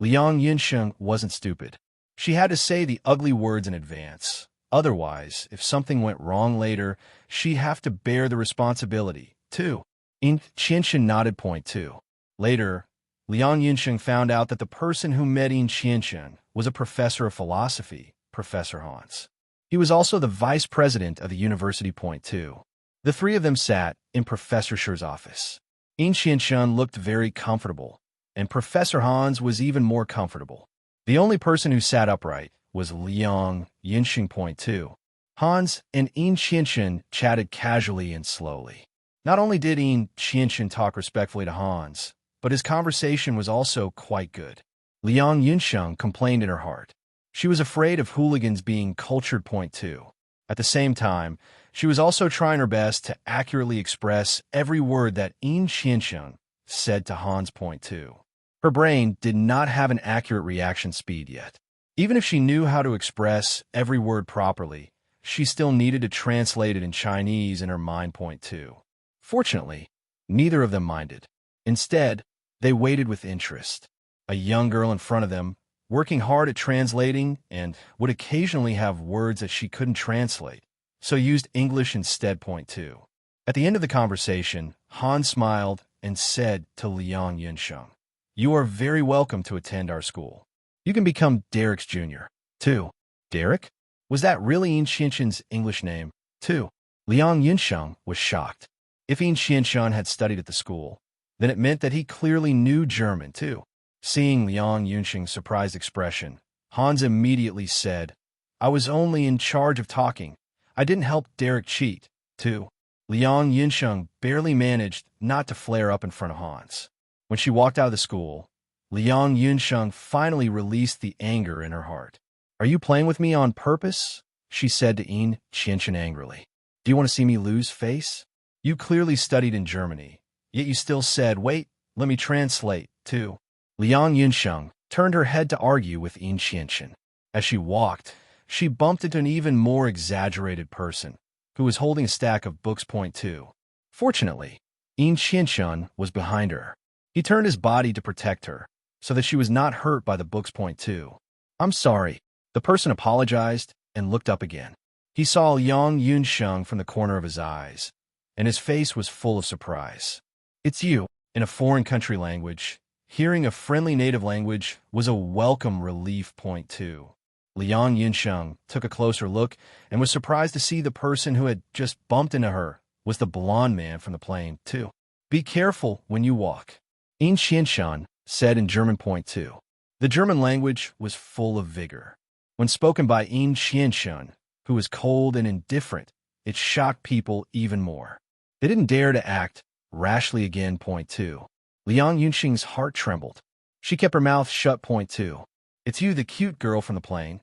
Liang Yinsheng wasn't stupid. She had to say the ugly words in advance. Otherwise, if something went wrong later, she'd have to bear the responsibility, too. Yin Qianxin nodded point two. Later, Liang Yinsheng found out that the person who met Yin Qianxin was a professor of philosophy, Professor Hans. He was also the vice president of the university point two. The three of them sat in Professor Scher's office. Yin Qianxin looked very comfortable, and Professor Hans was even more comfortable. The only person who sat upright was Liang Yinsheng point two. Hans and Yin Qianxin chatted casually and slowly. Not only did Yin Qianxin talk respectfully to Hans, but his conversation was also quite good. Liang Yinsheng complained in her heart. She was afraid of hooligans being cultured point two. At the same time, she was also trying her best to accurately express every word that Yin Qianxin said to Hans point two. Her brain did not have an accurate reaction speed yet. Even if she knew how to express every word properly, she still needed to translate it in Chinese in her mind point two. Fortunately, neither of them minded. Instead, they waited with interest. A young girl in front of them, working hard at translating, and would occasionally have words that she couldn't translate, so used English instead point two. At the end of the conversation, Han smiled and said to Liang Yinsheng, "You are very welcome to attend our school. You can become Derek's junior, too." Derek? Was that really Yin Qianxin's English name, too? Liang Yinsheng was shocked. If Yin Qianxin had studied at the school, then it meant that he clearly knew German, too. Seeing Liang Yinsheng's surprised expression, Hans immediately said, "I was only in charge of talking. I didn't help Derek cheat, too." Liang Yinsheng barely managed not to flare up in front of Hans. When she walked out of the school, Liang Yinsheng finally released the anger in her heart. "Are you playing with me on purpose?" she said to Yin Qianxin angrily. "Do you want to see me lose face? You clearly studied in Germany, yet you still said, 'Wait, let me translate, too.'" Liang Yinsheng turned her head to argue with Yin Qianxin. As she walked, she bumped into an even more exaggerated person, who was holding a stack of books point two. Fortunately, Yin Qianxin was behind her. He turned his body to protect her, so that she was not hurt by the books point two. "I'm sorry." The person apologized and looked up again. He saw Liang Yinsheng from the corner of his eyes, and his face was full of surprise. "It's you." In a foreign country language, hearing a friendly native language was a welcome relief point two. Liang Yinsheng took a closer look and was surprised to see the person who had just bumped into her was the blonde man from the plane, too. "Be careful when you walk," Yin Qianxin said in German point two. The German language was full of vigor. When spoken by Yin Qianxin, who was cold and indifferent, it shocked people even more. They didn't dare to act rashly again point two. Liang Yinsheng's heart trembled. She kept her mouth shut point two. "It's you, the cute girl from the plane."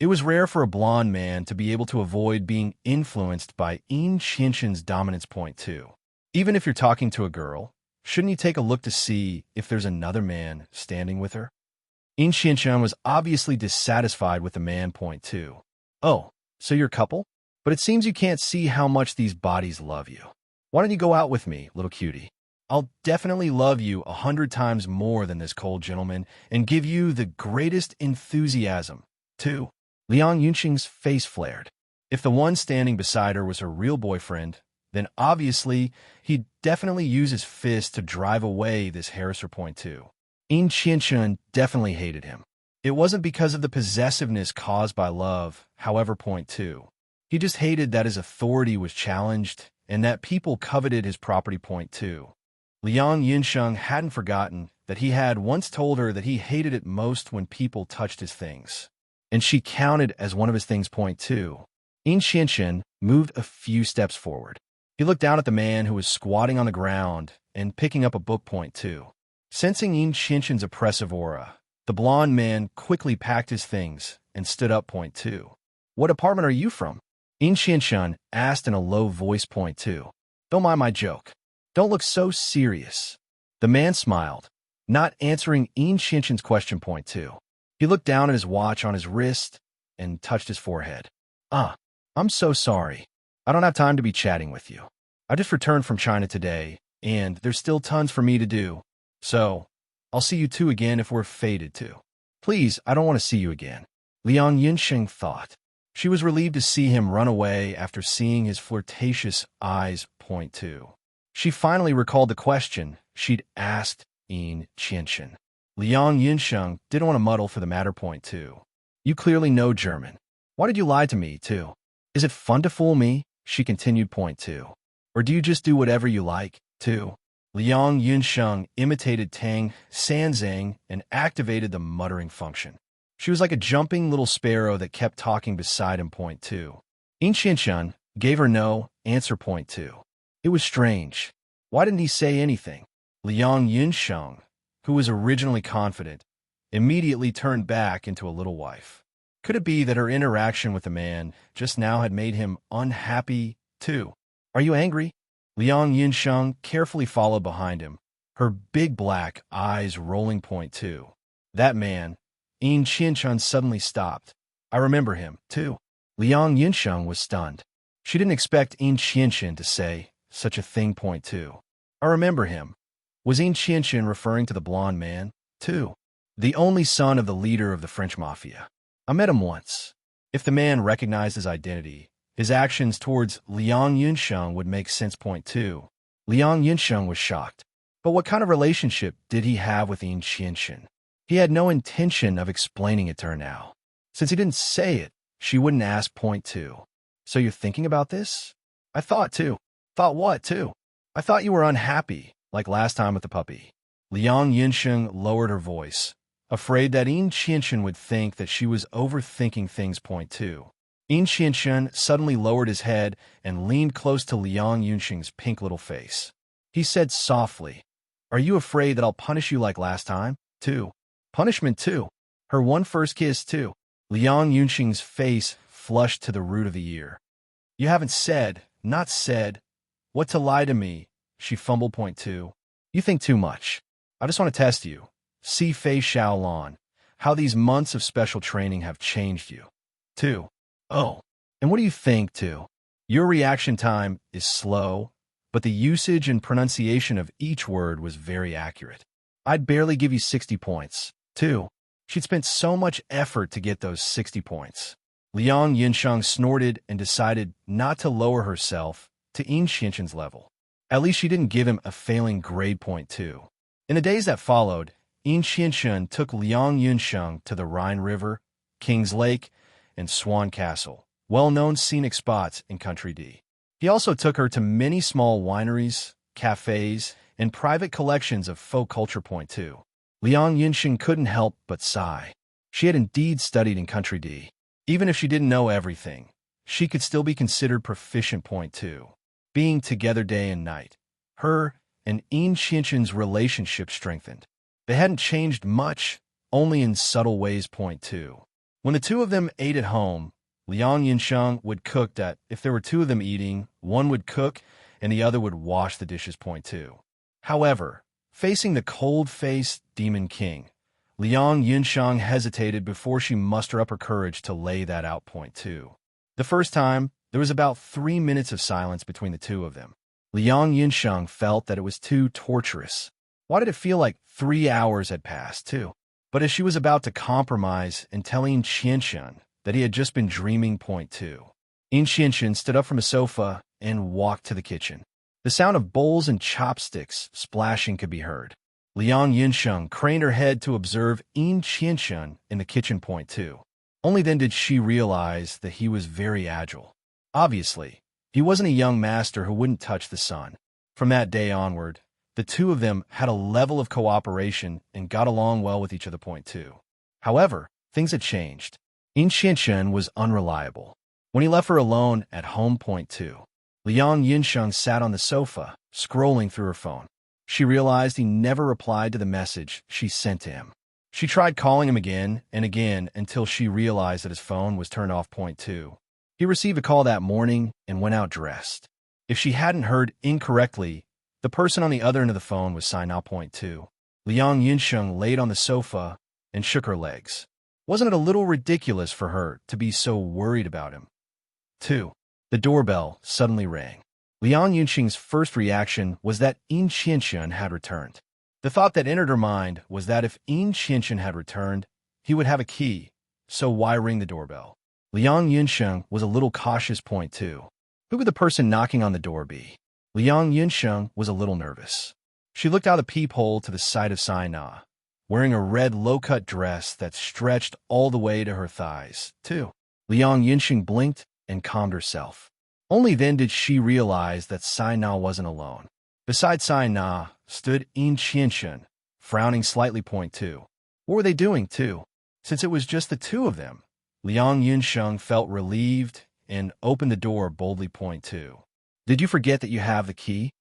It was rare for a blonde man to be able to avoid being influenced by Yin Qianxin's dominance point two. Even if you're talking to a girl, shouldn't you take a look to see if there's another man standing with her? Yin Qianxin was obviously dissatisfied with the man point two. "Oh, so you're a couple? But it seems you can't see how much these bodies love you. Why don't you go out with me, little cutie? I'll definitely love you 100 times more than this cold gentleman and give you the greatest enthusiasm, too." Liang Yinsheng's face flared. If the one standing beside her was her real boyfriend, then obviously he'd definitely use his fist to drive away this harasser point two. Yin Qianxin definitely hated him. It wasn't because of the possessiveness caused by love, however point two. He just hated that his authority was challenged and that people coveted his property. Point 2. Liang Yinsheng hadn't forgotten that he had once told her that he hated it most when people touched his things, and she counted as one of his things. Point 2. Yin Qianqian moved a few steps forward. He looked down at the man who was squatting on the ground and picking up a book. Point 2. Sensing Yin Qianqian's oppressive aura, the blond man quickly packed his things and stood up. Point 2. What apartment are you from? Yin Qianqian asked in a low voice. Point 2. Don't mind my joke. Don't look so serious. The man smiled, not answering Yin Qianqian's question. Point 2. He looked down at his watch on his wrist and touched his forehead. I'm so sorry. I don't have time to be chatting with you. I just returned from China today, and there's still tons for me to do. So, I'll see you two again if we're fated to. Please, I don't want to see you again. Liang Yinsheng thought. She was relieved to see him run away after seeing his flirtatious eyes. Point 2. She finally recalled the question she'd asked Yin Qianqian. Liang Yinsheng didn't want to muddle for the matter. Point 2. You clearly know German. Why did you lie to me, too? Is it fun to fool me? She continued. Point 2. Or do you just do whatever you like, too? Liang Yinsheng imitated Tang Sanzang and activated the muttering function. She was like a jumping little sparrow that kept talking beside him. Point 2. Yin Qianqian gave her no answer. Point 2. It was strange. Why didn't he say anything? Liang Yinsheng, who was originally confident, immediately turned back into a little wife. Could it be that her interaction with the man just now had made him unhappy, too? Are you angry? Liang Yinsheng carefully followed behind him, her big black eyes rolling. Point 2. That man, Yin Qianqian suddenly stopped. I remember him, too. Liang Yinsheng was stunned. She didn't expect Yin Qianqian to say such a thing. Point 2. I remember him. Was Yin Qianqian referring to the blonde man, too? The only son of the leader of the French mafia. I met him once. If the man recognized his identity, his actions towards Liang Yinsheng would make sense. Point 2. Liang Yinsheng was shocked. But what kind of relationship did he have with Yin Qianqian? He had no intention of explaining it to her now. Since he didn't say it, she wouldn't ask. Point 2. So you're thinking about this? I thought, too. Thought what, too? I thought you were unhappy, like last time with the puppy. Liang Yinsheng lowered her voice, afraid that Yin Qianqian would think that she was overthinking things. Point 2. Yin Qianqian suddenly lowered his head and leaned close to Liang Yinsheng's pink little face. He said softly, Are you afraid that I'll punish you like last time, too? Punishment, too? Her one first kiss, too? Liang Yinsheng's face flushed to the root of the ear. You haven't said, not said, what to lie to me, she fumbled. Point 2. You think too much. I just want to test you. See Fei Xiaolan, how these months of special training have changed you. 2. Oh, and what do you think, too? Your reaction time is slow, but the usage and pronunciation of each word was very accurate. I'd barely give you 60 points, too. She'd spent so much effort to get those 60 points. Liang Yinsheng snorted and decided not to lower herself to Yin Qianqian's level. At least she didn't give him a failing grade. Point 2. In the days that followed, Yin Qianqian took Liang Yinsheng to the Rhine River, King's Lake, and Swan Castle, well-known scenic spots in Country D. He also took her to many small wineries, cafes, and private collections of folk culture. Point 2. Liang Yinsheng couldn't help but sigh. She had indeed studied in Country D. Even if she didn't know everything, she could still be considered proficient. Point 2. Being together day and night, her and Yin Qianqian's relationship strengthened. They hadn't changed much, only in subtle ways. Point 2. When the two of them ate at home, Liang Yinsheng would cook that if there were two of them eating, one would cook and the other would wash the dishes. Point 2. However, facing the cold-faced Demon King, Liang Yinsheng hesitated before she mustered up her courage to lay that out. Point 2. The first time, there was about 3 minutes of silence between the two of them. Liang Yinsheng felt that it was too torturous. Why did it feel like 3 hours had passed, too? But as she was about to compromise and tell Yin Qianqian that he had just been dreaming. Point 2. Yin Qianqian stood up from a sofa and walked to the kitchen. The sound of bowls and chopsticks splashing could be heard. Liang Yinsheng craned her head to observe Yin Qianqian in the kitchen. Point 2. Only then did she realize that he was very agile. Obviously, He wasn't a young master who wouldn't touch the son. From that day onward, the two of them had a level of cooperation and got along well with each other. Point two. However, things had changed. In Qianchen was unreliable. When he left her alone at home. Point two. Liang Yinsheng sat on the sofa, scrolling through her phone. She realized he never replied to the message she sent to him. She tried calling him again and again until she realized that his phone was turned off. Point two. He received a call that morning and went out dressed. If she hadn't heard incorrectly, the person on the other end of the phone was Sai Na. Point two. Liang Yinsheng laid on the sofa and shook her legs. Wasn't it a little ridiculous for her to be so worried about him? 2. The doorbell suddenly rang. Liang Yunxing's first reaction was that Yin Qianchen had returned. The thought that entered her mind was that if Yin Qianchen had returned, he would have a key, so why ring the doorbell? Liang Yunsheng was a little cautious. Point two. Who could the person knocking on the door be? Liang Yunsheng was a little nervous. She looked out the peephole to the sight of Sai Na, wearing a red low-cut dress that stretched all the way to her thighs, too. Liang Yunsheng blinked and calmed herself. Only then did she realize that Sai Na wasn't alone. Beside Sai Na stood Yin Qianchen, frowning slightly. Point two. What were they doing, too? Since it was just the two of them, Liang Yunsheng felt relieved and opened the door boldly. Point two. Did you forget that you have the key?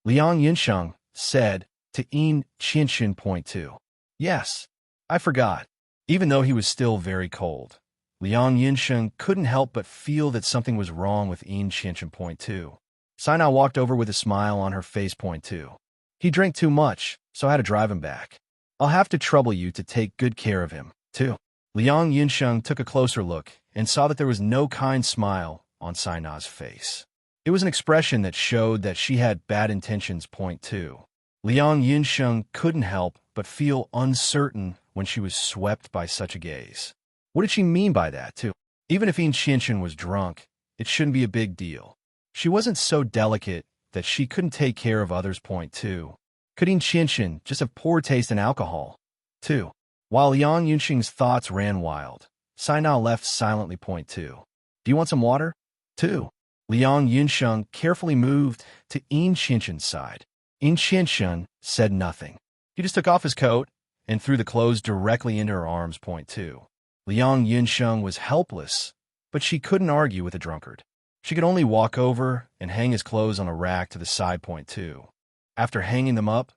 Liang Yunsheng said to Yin Qianchen. Point two. Yes, I forgot. Even though he was still very cold, Liang Yinsheng couldn't help but feel that something was wrong with Yin Qianchen. Point two. Sai Na walked over with a smile on her face. Point two. He drank too much, so I had to drive him back. I'll have to trouble you to take good care of him, too. Liang Yinsheng took a closer look and saw that there was no kind smile on Sai Na's face. It was an expression that showed that she had bad intentions. Point two. Liang Yinsheng couldn't help but feel uncertain when she was swept by such a gaze. What did she mean by that, too? Even if Yin Qianchen was drunk, it shouldn't be a big deal. She wasn't so delicate that she couldn't take care of others. Point two. Could Yin Qianchen just have poor taste in alcohol? 2. While Liang Yunxing's thoughts ran wild, Sai Na left silently. Point two. Do you want some water? 2. Liang Yunsheng carefully moved to Yin Qianchen's side. Yin Qianchen said nothing. He just took off his coat and threw the clothes directly into her arms. Point two. Liang Yunsheng was helpless, but she couldn't argue with a drunkard. She could only walk over and hang his clothes on a rack to the side. Point two. After hanging them up,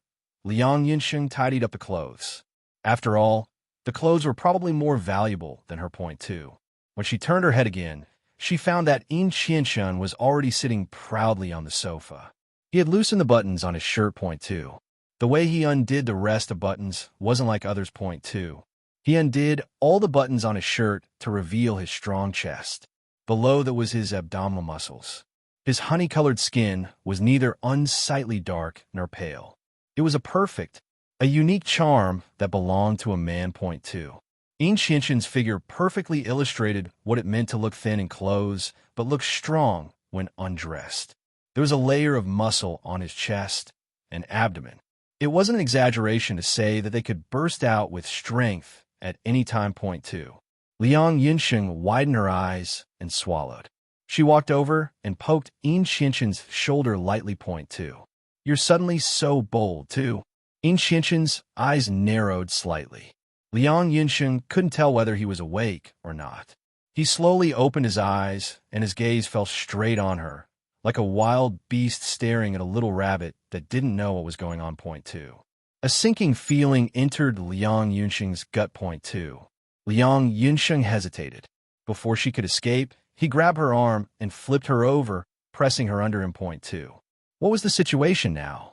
Liang Yunsheng tidied up the clothes. After all, the clothes were probably more valuable than her. Point two. When she turned her head again, she found that Yin Qianchen was already sitting proudly on the sofa. He had loosened the buttons on his shirt. Point two. The way he undid the rest of buttons wasn't like others. Point two. He undid all the buttons on his shirt to reveal his strong chest. Below that was his abdominal muscles. His honey-colored skin was neither unsightly dark nor pale. It was a unique charm that belonged to a man. Point two. Yin Qianchen's figure perfectly illustrated what it meant to look thin in clothes, but look strong when undressed. There was a layer of muscle on his chest and abdomen. It wasn't an exaggeration to say that they could burst out with strength at any time. Point two. Liang Yinsheng widened her eyes and swallowed. She walked over and poked Yin Qianchen's shoulder lightly. Point two. You're suddenly so bold, too. Yin Qianchen's eyes narrowed slightly. Liang Yinsheng couldn't tell whether he was awake or not. He slowly opened his eyes, and his gaze fell straight on her, like a wild beast staring at a little rabbit that didn't know what was going on. Point two. A sinking feeling entered Liang Yunsheng's gut. Point two. Liang Yunsheng hesitated. Before she could escape, he grabbed her arm and flipped her over, pressing her under him. Point two. What was the situation now?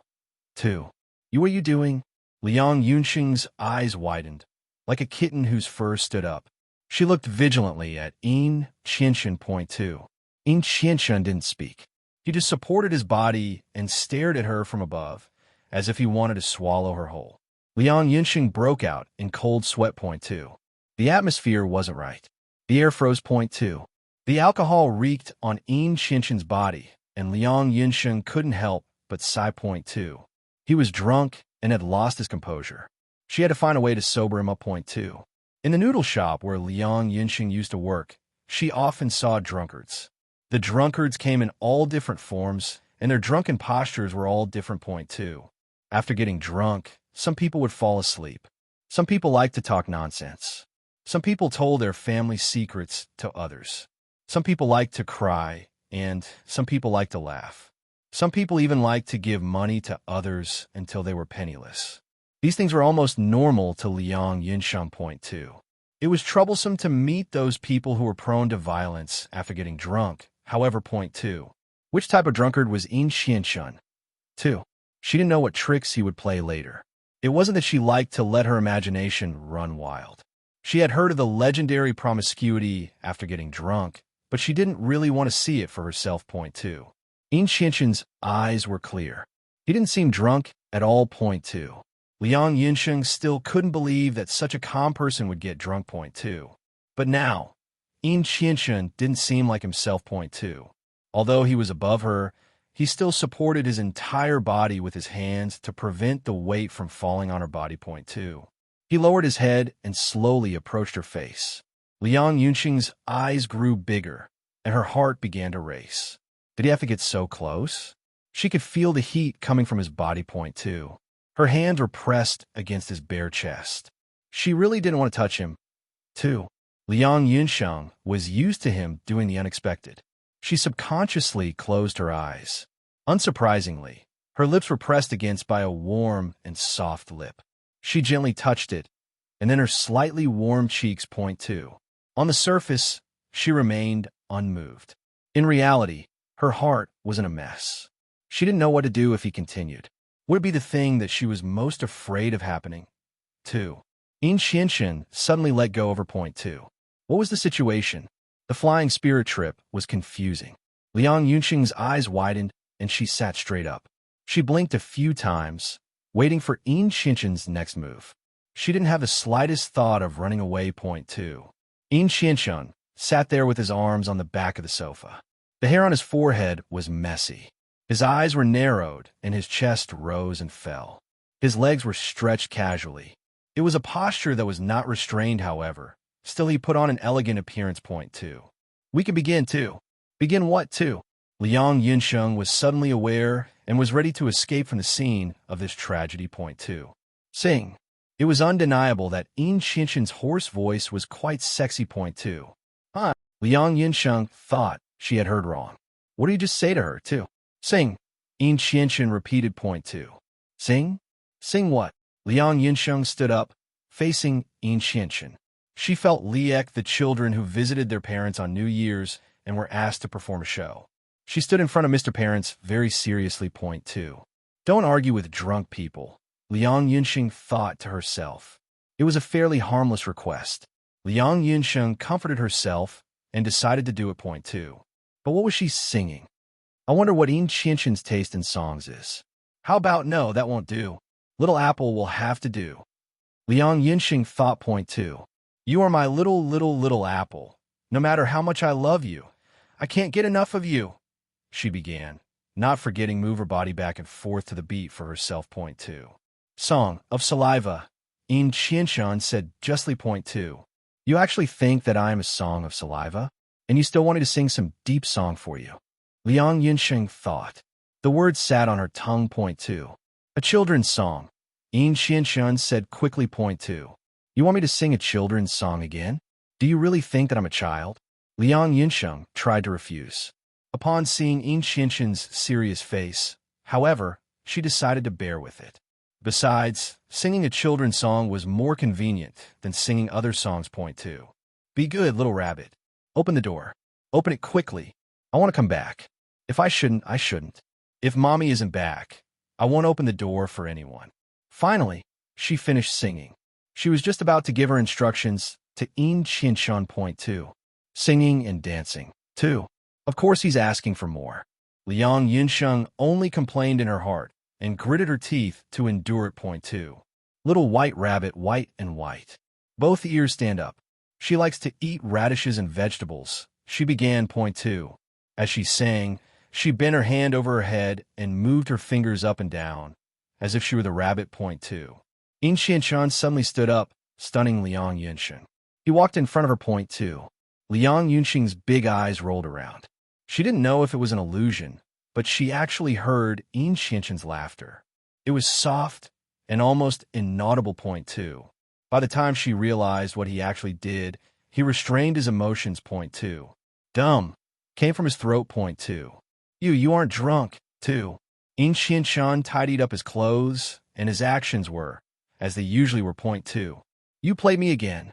2. What are you doing? Liang Yunxing's eyes widened, like a kitten whose fur stood up. She looked vigilantly at Yin Qianchen. Point two. Yin Qianchen didn't speak. He just supported his body and stared at her from above, as if he wanted to swallow her whole. Liang Yunxing broke out in cold sweat. Point two. The atmosphere wasn't right. The air froze. Point two. The alcohol reeked on Yin Qianchen's body, and Liang Yunsheng couldn't help but sigh. Point two. He was drunk and had lost his composure. She had to find a way to sober him up. Point two. In the noodle shop where Liang Yunsheng used to work, she often saw drunkards. The drunkards came in all different forms, and their drunken postures were all different point too. After getting drunk, some people would fall asleep. Some people liked to talk nonsense. Some people told their family secrets to others. Some people liked to cry, and some people liked to laugh. Some people even liked to give money to others until they were penniless. These things were almost normal to Liang Yinsheng point two. It was troublesome to meet those people who were prone to violence after getting drunk. However, point two. Which type of drunkard was Yin Xianshun? 2. She didn't know what tricks he would play later. It wasn't that she liked to let her imagination run wild. She had heard of the legendary promiscuity after getting drunk, but she didn't really want to see it for herself. Point two. Yin Xianshun's eyes were clear. He didn't seem drunk at all. Point two. Liang Yinsheng still couldn't believe that such a calm person would get drunk. Point two. But now, Yin Xianshun didn't seem like himself. Point two. Although he was above her, he still supported his entire body with his hands to prevent the weight from falling on her body. Point two. He lowered his head and slowly approached her face. Liang Yunxing's eyes grew bigger, and her heart began to race. Did he have to get so close? She could feel the heat coming from his body. Point two. Her hands were pressed against his bare chest. She really didn't want to touch him. 2. Liang Yunsheng was used to him doing the unexpected. She subconsciously closed her eyes. Unsurprisingly, her lips were pressed against by a warm and soft lip. She gently touched it, and then her slightly warm cheeks. Point two. On the surface, she remained unmoved. In reality, her heart was in a mess. She didn't know what to do if he continued. Would it be the thing that she was most afraid of happening? 2. Yin Xianxun suddenly let go of her. Point two. What was the situation? The flying spirit trip was confusing. Liang Yunxing's eyes widened, and she sat straight up. She blinked a few times, waiting for Yin Xianxun's next move. She didn't have the slightest thought of running away. Point two. Yin Xianxun sat there with his arms on the back of the sofa. The hair on his forehead was messy. His eyes were narrowed, and his chest rose and fell. His legs were stretched casually. It was a posture that was not restrained, however. Still, he put on an elegant appearance. Point two. We can begin, too. Begin what, too? Liang Yinsheng was suddenly aware and was ready to escape from the scene of this tragedy. Point two. Sing. It was undeniable that Yin Xianxun's hoarse voice was quite sexy. Point two. Huh? Liang Yinsheng thought she had heard wrong. What did you just say to her, too? Sing. Yin Xianxun repeated. Point two. Sing? Sing what? Liang Yinsheng stood up, facing Yin Xianxun. She felt like the children who visited their parents on New Year's and were asked to perform a show. She stood in front of Mr. Parents very seriously. Point two. Don't argue with drunk people, Liang Yinsheng thought to herself. It was a fairly harmless request. Liang Yinsheng comforted herself and decided to do it. Point two. But what was she singing? I wonder what Yin Xianxun's taste in songs is. How about no, that won't do. Little Apple will have to do. Liang Yinsheng thought. Point two. You are my little apple. No matter how much I love you, I can't get enough of you, she began, not forgetting move her body back and forth to the beat for herself. Point two. Song of Saliva. Yin Xianxun said justly. Point two. You actually think that I am a song of saliva? And you still want me to sing some deep song for you? Liang Yinsheng thought. The words sat on her tongue. Point two. A children's song. Yin Xianxun said quickly. Point two. You want me to sing a children's song again? Do you really think that I'm a child? Liang Yinsheng tried to refuse. Upon seeing Yin Xianxun's serious face, however, she decided to bear with it. Besides, singing a children's song was more convenient than singing other songs. Point two. Be good, little rabbit. Open the door. Open it quickly. I want to come back. If I shouldn't, I shouldn't. If mommy isn't back, I won't open the door for anyone. Finally, she finished singing. She was just about to give her instructions to Yin Xianxun. Point two. Singing and dancing. 2. Of course he's asking for more. Liang Yinsheng only complained in her heart and gritted her teeth to endure it. Point two. Little white rabbit, white and white. Both ears stand up. She likes to eat radishes and vegetables. She began. Point two. As she sang, she bent her hand over her head and moved her fingers up and down, as if she were the rabbit. Point two. Yin Xianxun suddenly stood up, stunning Liang Yinsheng. He walked in front of her. Point two. Liang Yinsheng's big eyes rolled around. She didn't know if it was an illusion, but she actually heard Yin Qianqian's laughter. It was soft and almost inaudible. Point two. By the time she realized what he actually did, he restrained his emotions. Point two. Dumb came from his throat. Point two. You aren't drunk. Two. Yin Qianqian tidied up his clothes, and his actions were, as they usually were. Point two. You played me again.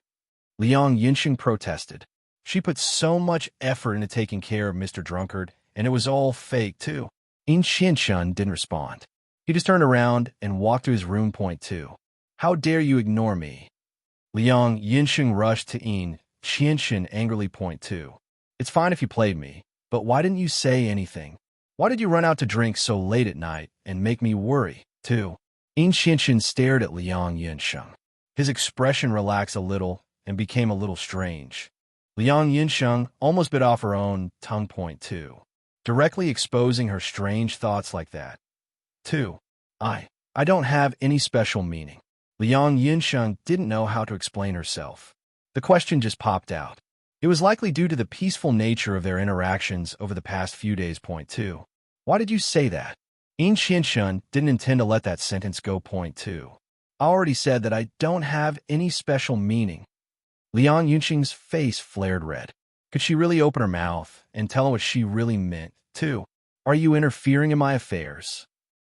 Liang Yinxing protested. She put so much effort into taking care of Mr. Drunkard, and it was all fake, too. Yin Qianqian didn't respond. He just turned around and walked to his room. Point two. How dare you ignore me? Liang Yinxing rushed to Yin Qianqian angrily. Point two. It's fine if you played me, but why didn't you say anything? Why did you run out to drink so late at night and make me worry, too? Yin Qianqian stared at Liang Yinxing. His expression relaxed a little and became a little strange. Liang Yinxing almost bit off her own tongue. Point two. Directly exposing her strange thoughts like that. 2. I don't have any special meaning. Liang Yinxing didn't know how to explain herself. The question just popped out. It was likely due to the peaceful nature of their interactions over the past few days. Point two. Why did you say that? Yin Qianqian didn't intend to let that sentence go. Point two. I already said that I don't have any special meaning. Liang Yinxing's face flared red. Could she really open her mouth and tell him what she really meant? 2. Are you interfering in my affairs?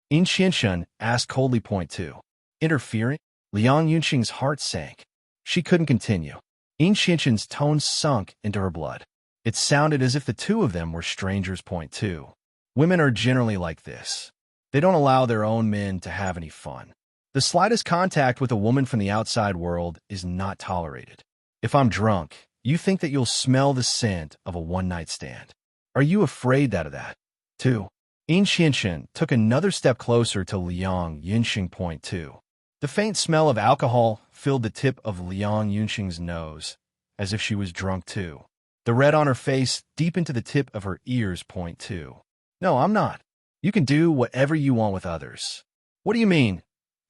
Yin Qianqian asked coldly. Point two. Interfering? Liang Yinxing's heart sank. She couldn't continue. Yin Qianqian's tone sunk into her blood. It sounded as if the two of them were strangers. Point two. Women are generally like this. They don't allow their own men to have any fun. The slightest contact with a woman from the outside world is not tolerated. If I'm drunk, you think that you'll smell the scent of a one-night stand. Are you afraid of that? 2. Yin Qianqian took another step closer to Liang Yinxing. Point two. The faint smell of alcohol filled the tip of Liang Yinxing's nose, as if she was drunk too. The red on her face deepened to the tip of her ears. Point two. No, I'm not. You can do whatever you want with others. What do you mean?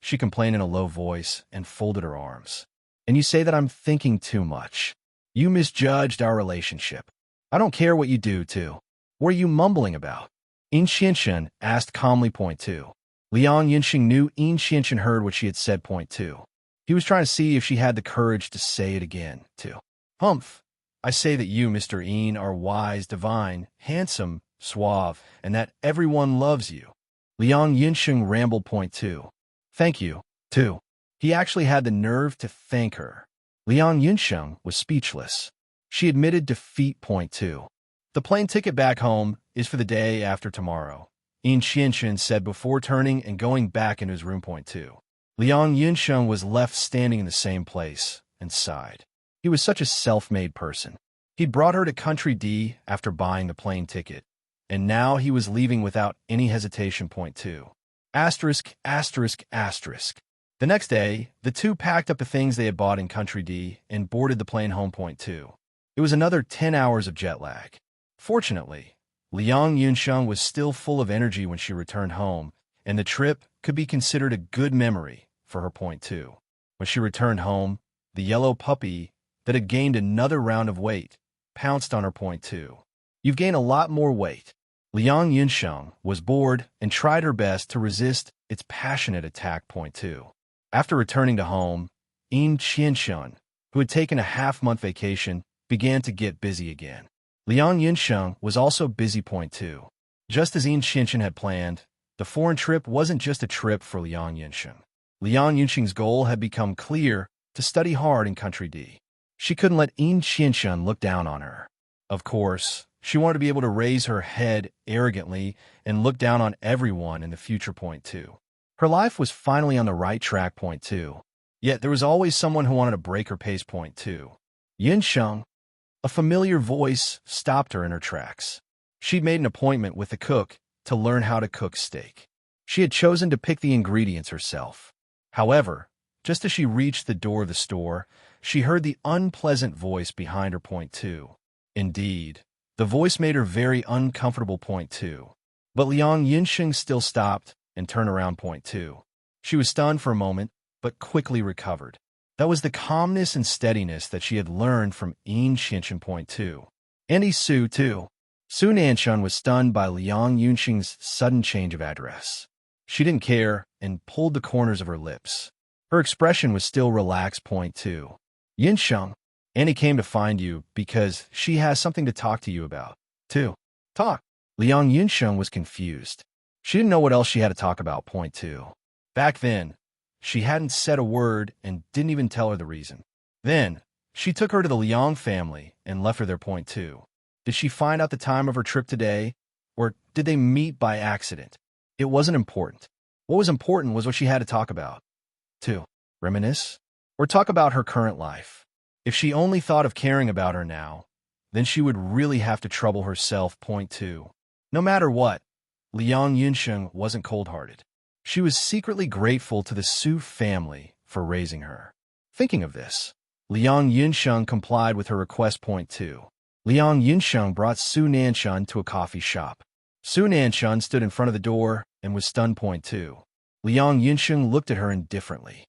She complained in a low voice and folded her arms. And you say that I'm thinking too much. You misjudged our relationship. I don't care what you do, too. What are you mumbling about? Yin Qianqian asked calmly. Point two. Liang Yinxing knew Yin Qianqian heard what she had said. Point two. He was trying to see if she had the courage to say it again, too. Humph. I say that you, Mr. Yin, are wise, divine, handsome, suave, and that everyone loves you. Liang Yinxing rambled. Point two. Thank you, too. He actually had the nerve to thank her. Liang Yinxing was speechless. She admitted defeat. Point two. The plane ticket back home is for the day after tomorrow, Yin Qianqian said before turning and going back into his room. Point two. Liang Yinxing was left standing in the same place and sighed. He was such a self-made person. He'd brought her to Country D after buying the plane ticket, and now he was leaving without any hesitation. Point two. Asterisk, asterisk, asterisk. The next day, the two packed up the things they had bought in Country D and boarded the plane home. Point two. It was another 10 hours of jet lag. Fortunately, Liang Yinxing was still full of energy when she returned home, and the trip could be considered a good memory for her. Point two. When she returned home, the yellow puppy that had gained another round of weight pounced on her. Point two. You've gained a lot more weight. Liang Yinxing was bored and tried her best to resist its passionate attack. Point two. After returning to home, Yin Qianqian, who had taken a half-month vacation, began to get busy again. Liang Yinxing was also busy. Point two. Just as Yin Qianqian had planned, the foreign trip wasn't just a trip for Liang Yinxing. Liang Yinxing's goal had become clear: to study hard in Country D. She couldn't let Yin Qianqian look down on her. Of course, she wanted to be able to raise her head arrogantly and look down on everyone in the future. Point two. Her life was finally on the right track. Point two. Yet there was always someone who wanted to break her pace. Point two. Yinxing. A familiar voice stopped her in her tracks. She'd made an appointment with the cook to learn how to cook steak. She had chosen to pick the ingredients herself. However, just as she reached the door of the store, she heard the unpleasant voice behind her. Point two. Indeed, the voice made her very uncomfortable. Point two. But Liang Yinxing still stopped and turned around. Point two. She was stunned for a moment, but quickly recovered. That was the calmness and steadiness that she had learned from Yin Qianqian. Point two. Andy Su, too. Su Nanshun was stunned by Liang Yunxing's sudden change of address. She didn't care and pulled the corners of her lips. Her expression was still relaxed. Point 2. Yinsheng, Annie came to find you because she has something to talk to you about. 2. Talk. Liang Yunsheng was confused. She didn't know what else she had to talk about. Point 2. Back then, she hadn't said a word and didn't even tell her the reason. Then, she took her to the Liang family and left her there. Point 2. Did she find out the time of her trip today, or did they meet by accident? It wasn't important. What was important was what she had to talk about. 2. Reminisce? Or talk about her current life. If she only thought of caring about her now, then she would really have to trouble herself. Point 2. No matter what, Liang Yunsheng wasn't cold-hearted. She was secretly grateful to the Su family for raising her. Thinking of this, Liang Yunsheng complied with her request. Point 2. Liang Yunsheng brought Su Nanshun to a coffee shop. Su Nanshun stood in front of the door and was stunned. Point 2. Liang Yunsheng looked at her indifferently.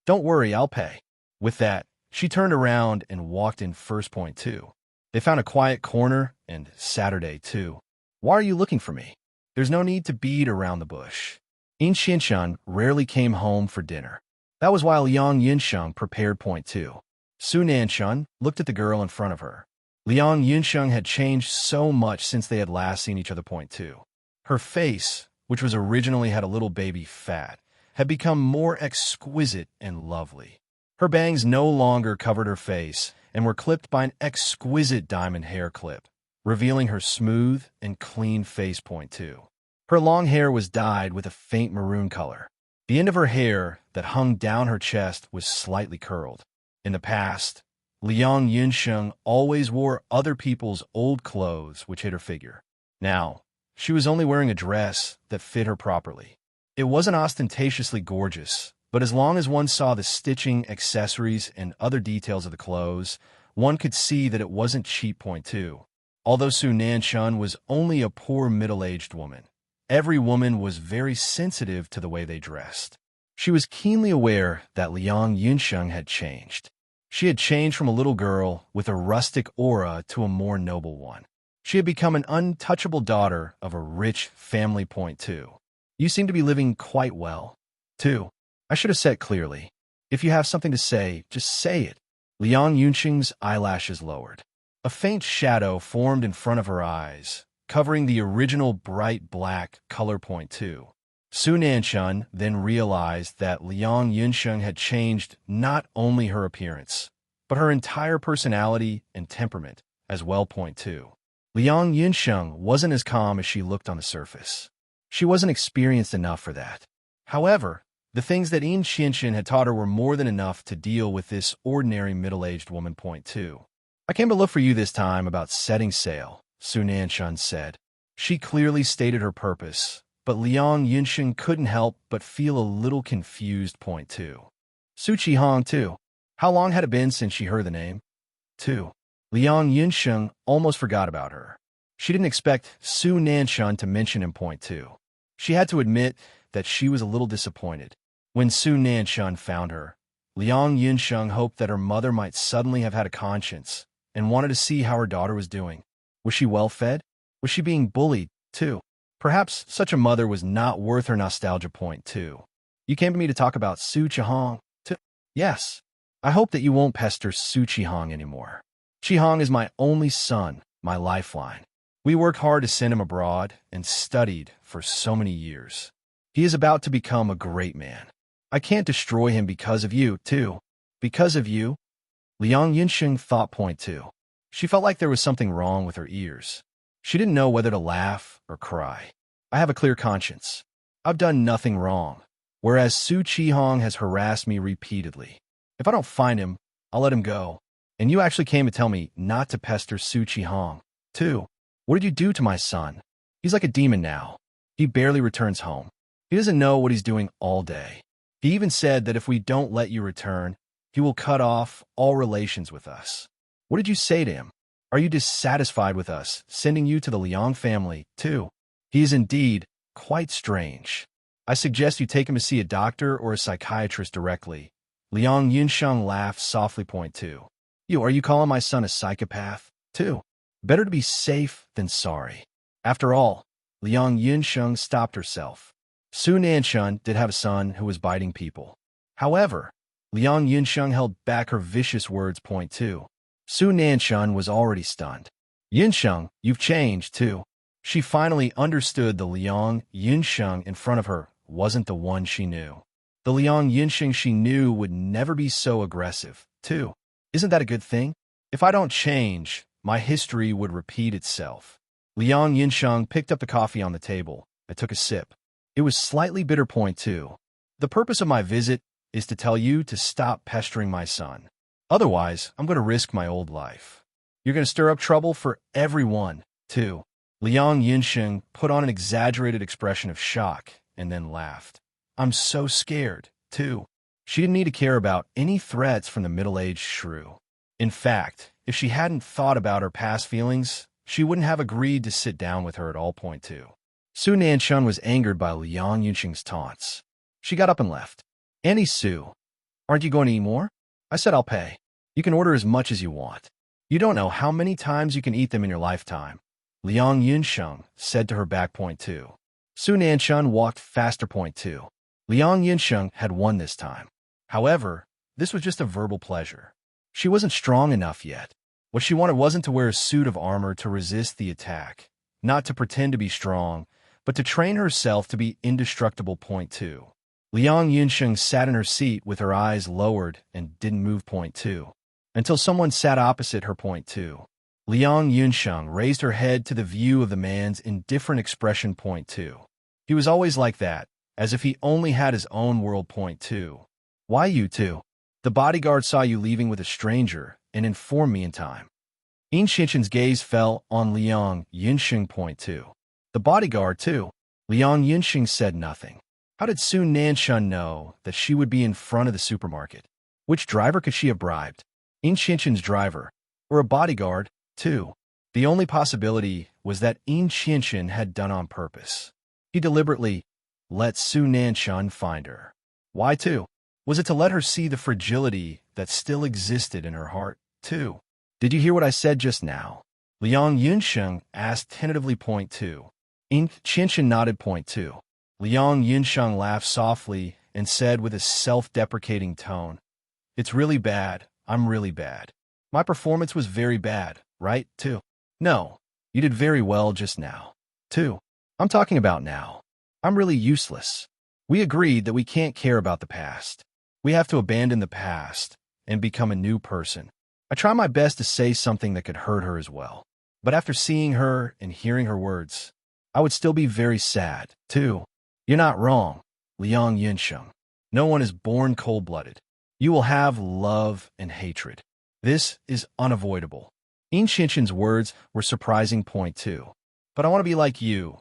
Don't worry, I'll pay. With that, she turned around and walked in first. Point 2. They found a quiet corner and Saturday, too. Why are you looking for me? There's no need to beat around the bush. In Xinshan rarely came home for dinner. That was why Liang Yunsheng prepared. Point 2. Su Nanshun looked at the girl in front of her. Liang Yunsheng had changed so much since they had last seen each other. Point 2. Her face, which was originally had a little baby fat, had become more exquisite and lovely. Her bangs no longer covered her face and were clipped by an exquisite diamond hair clip, revealing her smooth and clean face. Point 2. Her long hair was dyed with a faint maroon color. The end of her hair that hung down her chest was slightly curled. In the past, Liang Yunsheng always wore other people's old clothes which hid her figure. Now, she was only wearing a dress that fit her properly. It wasn't ostentatiously gorgeous, but as long as one saw the stitching, accessories, and other details of the clothes, one could see that it wasn't cheap. Point 2. Although Su Nanshun was only a poor middle-aged woman, every woman was very sensitive to the way they dressed. She was keenly aware that Liang Yunsheng had changed. She had changed from a little girl with a rustic aura to a more noble one. She had become an untouchable daughter of a rich family. Point 2. You seem to be living quite well. 2. I should have said clearly. If you have something to say, just say it. Liang Yunsheng's eyelashes lowered. A faint shadow formed in front of her eyes, covering the original bright black color. Point 2. Su Nanshun then realized that Liang Yunsheng had changed not only her appearance, but her entire personality and temperament as well. Point 2. Liang Yunsheng wasn't as calm as she looked on the surface. She wasn't experienced enough for that. However, the things that In Xinshin had taught her were more than enough to deal with this ordinary middle-aged woman. Point 2. I came to look for you this time about setting sail, Su Nanshun said. She clearly stated her purpose, but Liang Yunsheng couldn't help but feel a little confused. Point 2. Su Qihong, too. How long had it been since she heard the name? 2. Liang Yunsheng almost forgot about her. She didn't expect Su Nanshun to mention him. Point 2. She had to admit that she was a little disappointed. When Su Nanshun found her, Liang Yunsheng hoped that her mother might suddenly have had a conscience and wanted to see how her daughter was doing. Was she well-fed? Was she being bullied, too? Perhaps such a mother was not worth her nostalgia. Point 2. You came to me to talk about Su Qihong, too? Yes. I hope that you won't pester Su Qihong anymore. Qihong is my only son, my lifeline. We worked hard to send him abroad and studied for so many years. He is about to become a great man. I can't destroy him because of you, too. Because of you? Liang Yunsheng thought. Point 2. She felt like there was something wrong with her ears. She didn't know whether to laugh or cry. I have a clear conscience. I've done nothing wrong, whereas Su Qihong has harassed me repeatedly. If I don't find him, I'll let him go. And you actually came to tell me not to pester Su Qihong, too. What did you do to my son? He's like a demon now. He barely returns home. He doesn't know what he's doing all day. He even said that if we don't let you return, he will cut off all relations with us. What did you say to him? Are you dissatisfied with us, sending you to the Liang family, too? He is indeed quite strange. I suggest you take him to see a doctor or a psychiatrist directly. Liang Yunsheng laughed softly. Point 2. Are you calling my son a psychopath, too? Better to be safe than sorry. After all, Liang Yunsheng stopped herself. Su Nanshun did have a son who was biting people. However, Liang Yunsheng held back her vicious words. Point 2. Su Nanshun was already stunned. Yunsheng, you've changed too. She finally understood the Liang Yunsheng in front of her wasn't the one she knew. The Liang Yunsheng she knew would never be so aggressive, too. Isn't that a good thing? If I don't change, my history would repeat itself. Liang Yunsheng picked up the coffee on the table. I took a sip. It was slightly bitter. Point 2. The purpose of my visit is to tell you to stop pestering my son. Otherwise, I'm going to risk my old life. You're going to stir up trouble for everyone, too. Liang Yunsheng put on an exaggerated expression of shock and then laughed. I'm so scared, too. She didn't need to care about any threats from the middle-aged shrew. In fact, if she hadn't thought about her past feelings, she wouldn't have agreed to sit down with her at all. Point 2. Su Nanshun was angered by Liang Yunsheng's taunts. She got up and left. Auntie Su, aren't you going to eat more? I said I'll pay. You can order as much as you want. You don't know how many times you can eat them in your lifetime. Liang Yunsheng said to her back. Point 2. Su Nanshun walked faster. Point 2. Liang Yunsheng had won this time. However, this was just a verbal pleasure. She wasn't strong enough yet. What she wanted wasn't to wear a suit of armor to resist the attack, not to pretend to be strong, but to train herself to be indestructible. Point 2. Liang Yunsheng sat in her seat with her eyes lowered and didn't move. Point 2. Until someone sat opposite her. Point 2. Liang Yunsheng raised her head to the view of the man's indifferent expression. Point 2. He was always like that, as if he only had his own world. Point 2. Why you two? The bodyguard saw you leaving with a stranger and informed me in time. Yin Xinshen's gaze fell on Liang Yunsheng. Point 2. The bodyguard, too. Liang Yunsheng said nothing. How did Su Nanshun know that she would be in front of the supermarket? Which driver could she have bribed? Yin Xinshen's driver, or a bodyguard, too. The only possibility was that Yin Xinshen had done on purpose. He deliberately let Su Nanshun find her. Why, too? Was it to let her see the fragility that still existed in her heart, too? Did you hear what I said just now? Liang Yunsheng asked tentatively. Point 2. Yin Xinshen nodded. Point 2. Liang Yunsheng laughed softly and said with a self-deprecating tone, It's really bad. I'm really bad. My performance was very bad, right, too? No, you did very well just now, too. I'm talking about now. I'm really useless. We agreed that we can't care about the past. We have to abandon the past and become a new person. I try my best to say something that could hurt her as well. But after seeing her and hearing her words, I would still be very sad, too. You're not wrong, Liang Yunsheng. No one is born cold-blooded. You will have love and hatred. This is unavoidable. Yin Xinshen's words were surprising. Point 2. But I want to be like you,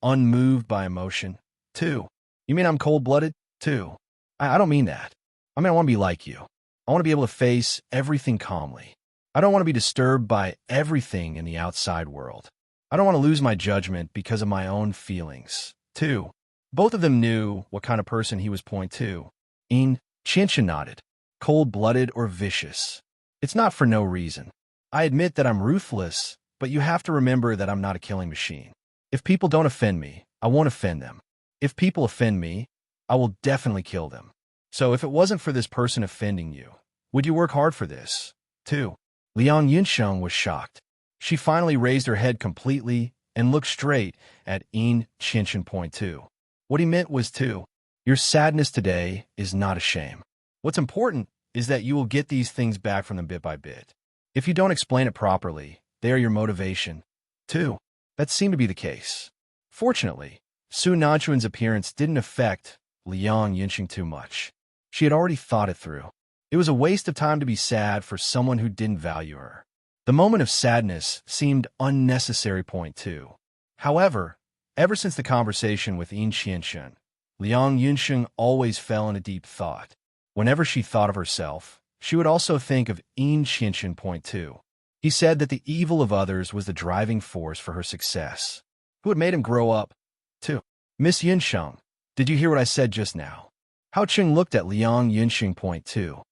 unmoved by emotion, too. You mean I'm cold-blooded, too? I don't mean that. I mean I want to be like you. I want to be able to face everything calmly. I don't want to be disturbed by everything in the outside world. I don't want to lose my judgment because of my own feelings, too. Both of them knew what kind of person he was. Point 2. Yin Xinshen nodded. Cold-blooded or vicious. It's not for no reason. I admit that I'm ruthless, but you have to remember that I'm not a killing machine. If people don't offend me, I won't offend them. If people offend me, I will definitely kill them. So if it wasn't for this person offending you, would you work hard for this, too? Liang Yunsheng was shocked. She finally raised her head completely and looked straight at Yin Xinshen. Point 2. What he meant was, too, your sadness today is not a shame. What's important is that you will get these things back from them bit by bit. If you don't explain it properly, they are your motivation, too. That seemed to be the case. Fortunately, Su Nanshun's appearance didn't affect Liang Yunsheng too much. She had already thought it through. It was a waste of time to be sad for someone who didn't value her. The moment of sadness seemed unnecessary. Point 2. However, ever since the conversation with Yin Xinshen, Liang Yunsheng always fell into deep thought. Whenever she thought of herself, she would also think of Yin Xinshen. Point 2. He said that the evil of others was the driving force for her success. Who had made him grow up, too? Miss Yunsheng, did you hear what I said just now? Hao Qing looked at Liang Yunsheng. Point 2.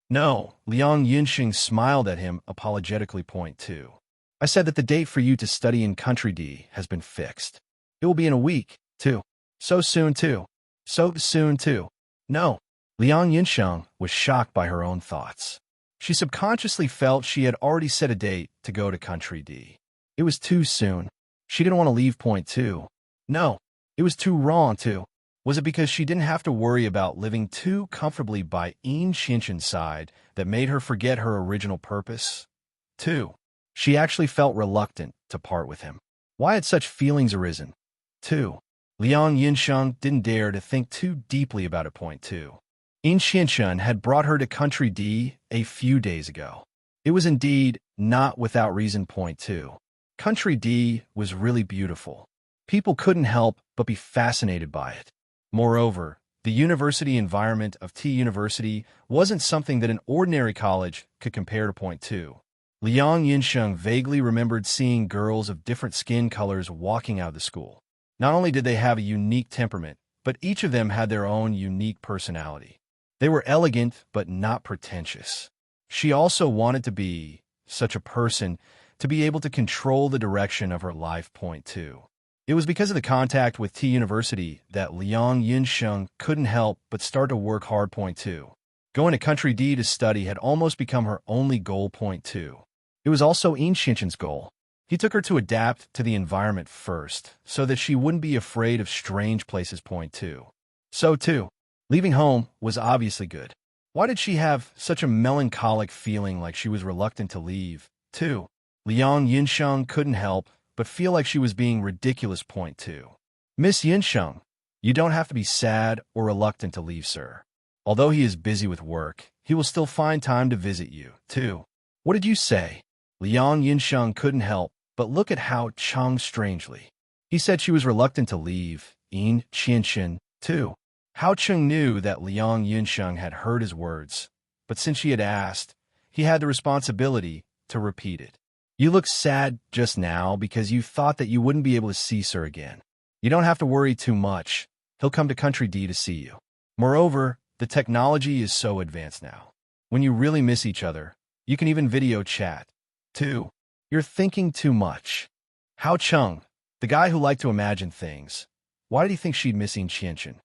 No. Liang Yunsheng smiled at him apologetically. Point 2. I said that the date for you to study in Country D has been fixed. It will be in a week, too. So soon, too. So soon, too. No. Liang Yinsheng was shocked by her own thoughts. She subconsciously felt she had already set a date to go to Country D. It was too soon. She didn't want to leave point two. No. It was too wrong, too. Was it because she didn't have to worry about living too comfortably by Yin Xinshen's side that made her forget her original purpose? 2. She actually felt reluctant to part with him. Why had such feelings arisen? 2. Liang Yinsheng didn't dare to think too deeply about it. Point 2. Yin Xinshen had brought her to Country D a few days ago. It was indeed not without reason. Point 2. Country D was really beautiful. People couldn't help but be fascinated by it. Moreover, the university environment of T University wasn't something that an ordinary college could compare to. Point 2. Liang Yinsheng vaguely remembered seeing girls of different skin colors walking out of the school. Not only did they have a unique temperament, but each of them had their own unique personality. They were elegant but not pretentious. She also wanted to be such a person, to be able to control the direction of her life. Point 2. It was because of the contact with T University that Liang Yinsheng couldn't help but start to work hard. Point 2. Going to Country D to study had almost become her only goal. Point 2. It was also Yin Xinshen's goal. He took her to adapt to the environment first, so that she wouldn't be afraid of strange places. Point 2. So, too, leaving home was obviously good. Why did she have such a melancholic feeling like she was reluctant to leave? 2. Liang Yinsheng couldn't help but feel like she was being ridiculous. Point 2. Miss Yinsheng, you don't have to be sad or reluctant to leave, sir. Although he is busy with work, he will still find time to visit you, too. What did you say? Liang Yinsheng couldn't help but look at Hao Cheng strangely. He said she was reluctant to leave. Yin Qinshen, too. Hao Cheng knew that Liang Yinsheng had heard his words, but since she had asked, he had the responsibility to repeat it. You look sad just now because you thought that you wouldn't be able to see sir again. You don't have to worry too much. He'll come to Country D to see you. Moreover, the technology is so advanced now. When you really miss each other, you can even video chat. 2. You're thinking too much. Hao Cheng, the guy who liked to imagine things, why did he think she'd miss Yin Qinshen?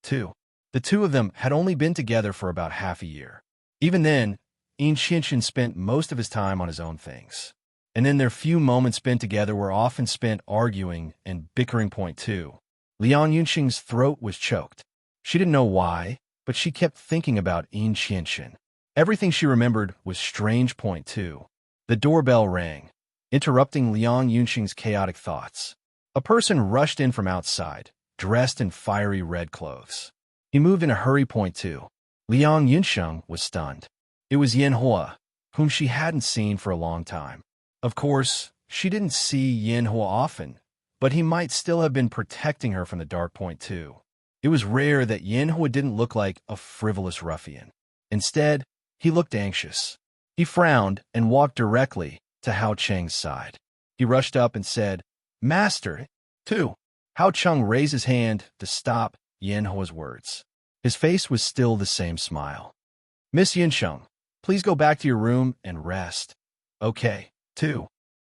2. The two of them had only been together for about half a year. Even then, Yin Qinshen spent most of his time on his own things. And then their few moments spent together were often spent arguing and bickering. Point 2. Liang Yinsheng's throat was choked. She didn't know why, but she kept thinking about Yin Qinshen. Everything she remembered was strange. Point 2. The doorbell rang, interrupting Liang Yinsheng's chaotic thoughts. A person rushed in from outside, dressed in fiery red clothes. He moved in a hurry. Point 2. Liang Yinsheng was stunned. It was Yin Hua, whom she hadn't seen for a long time. Of course, she didn't see Yin Hua often, but he might still have been protecting her from the dark. Point 2. It was rare that Yin Hua didn't look like a frivolous ruffian. Instead, he looked anxious. He frowned and walked directly to Hao Cheng's side. He rushed up and said, Master, 2. Hao Cheng raised his hand to stop Yin Hua's words. His face was still the same smile. Miss Yinsheng, please go back to your room and rest. Okay, 2.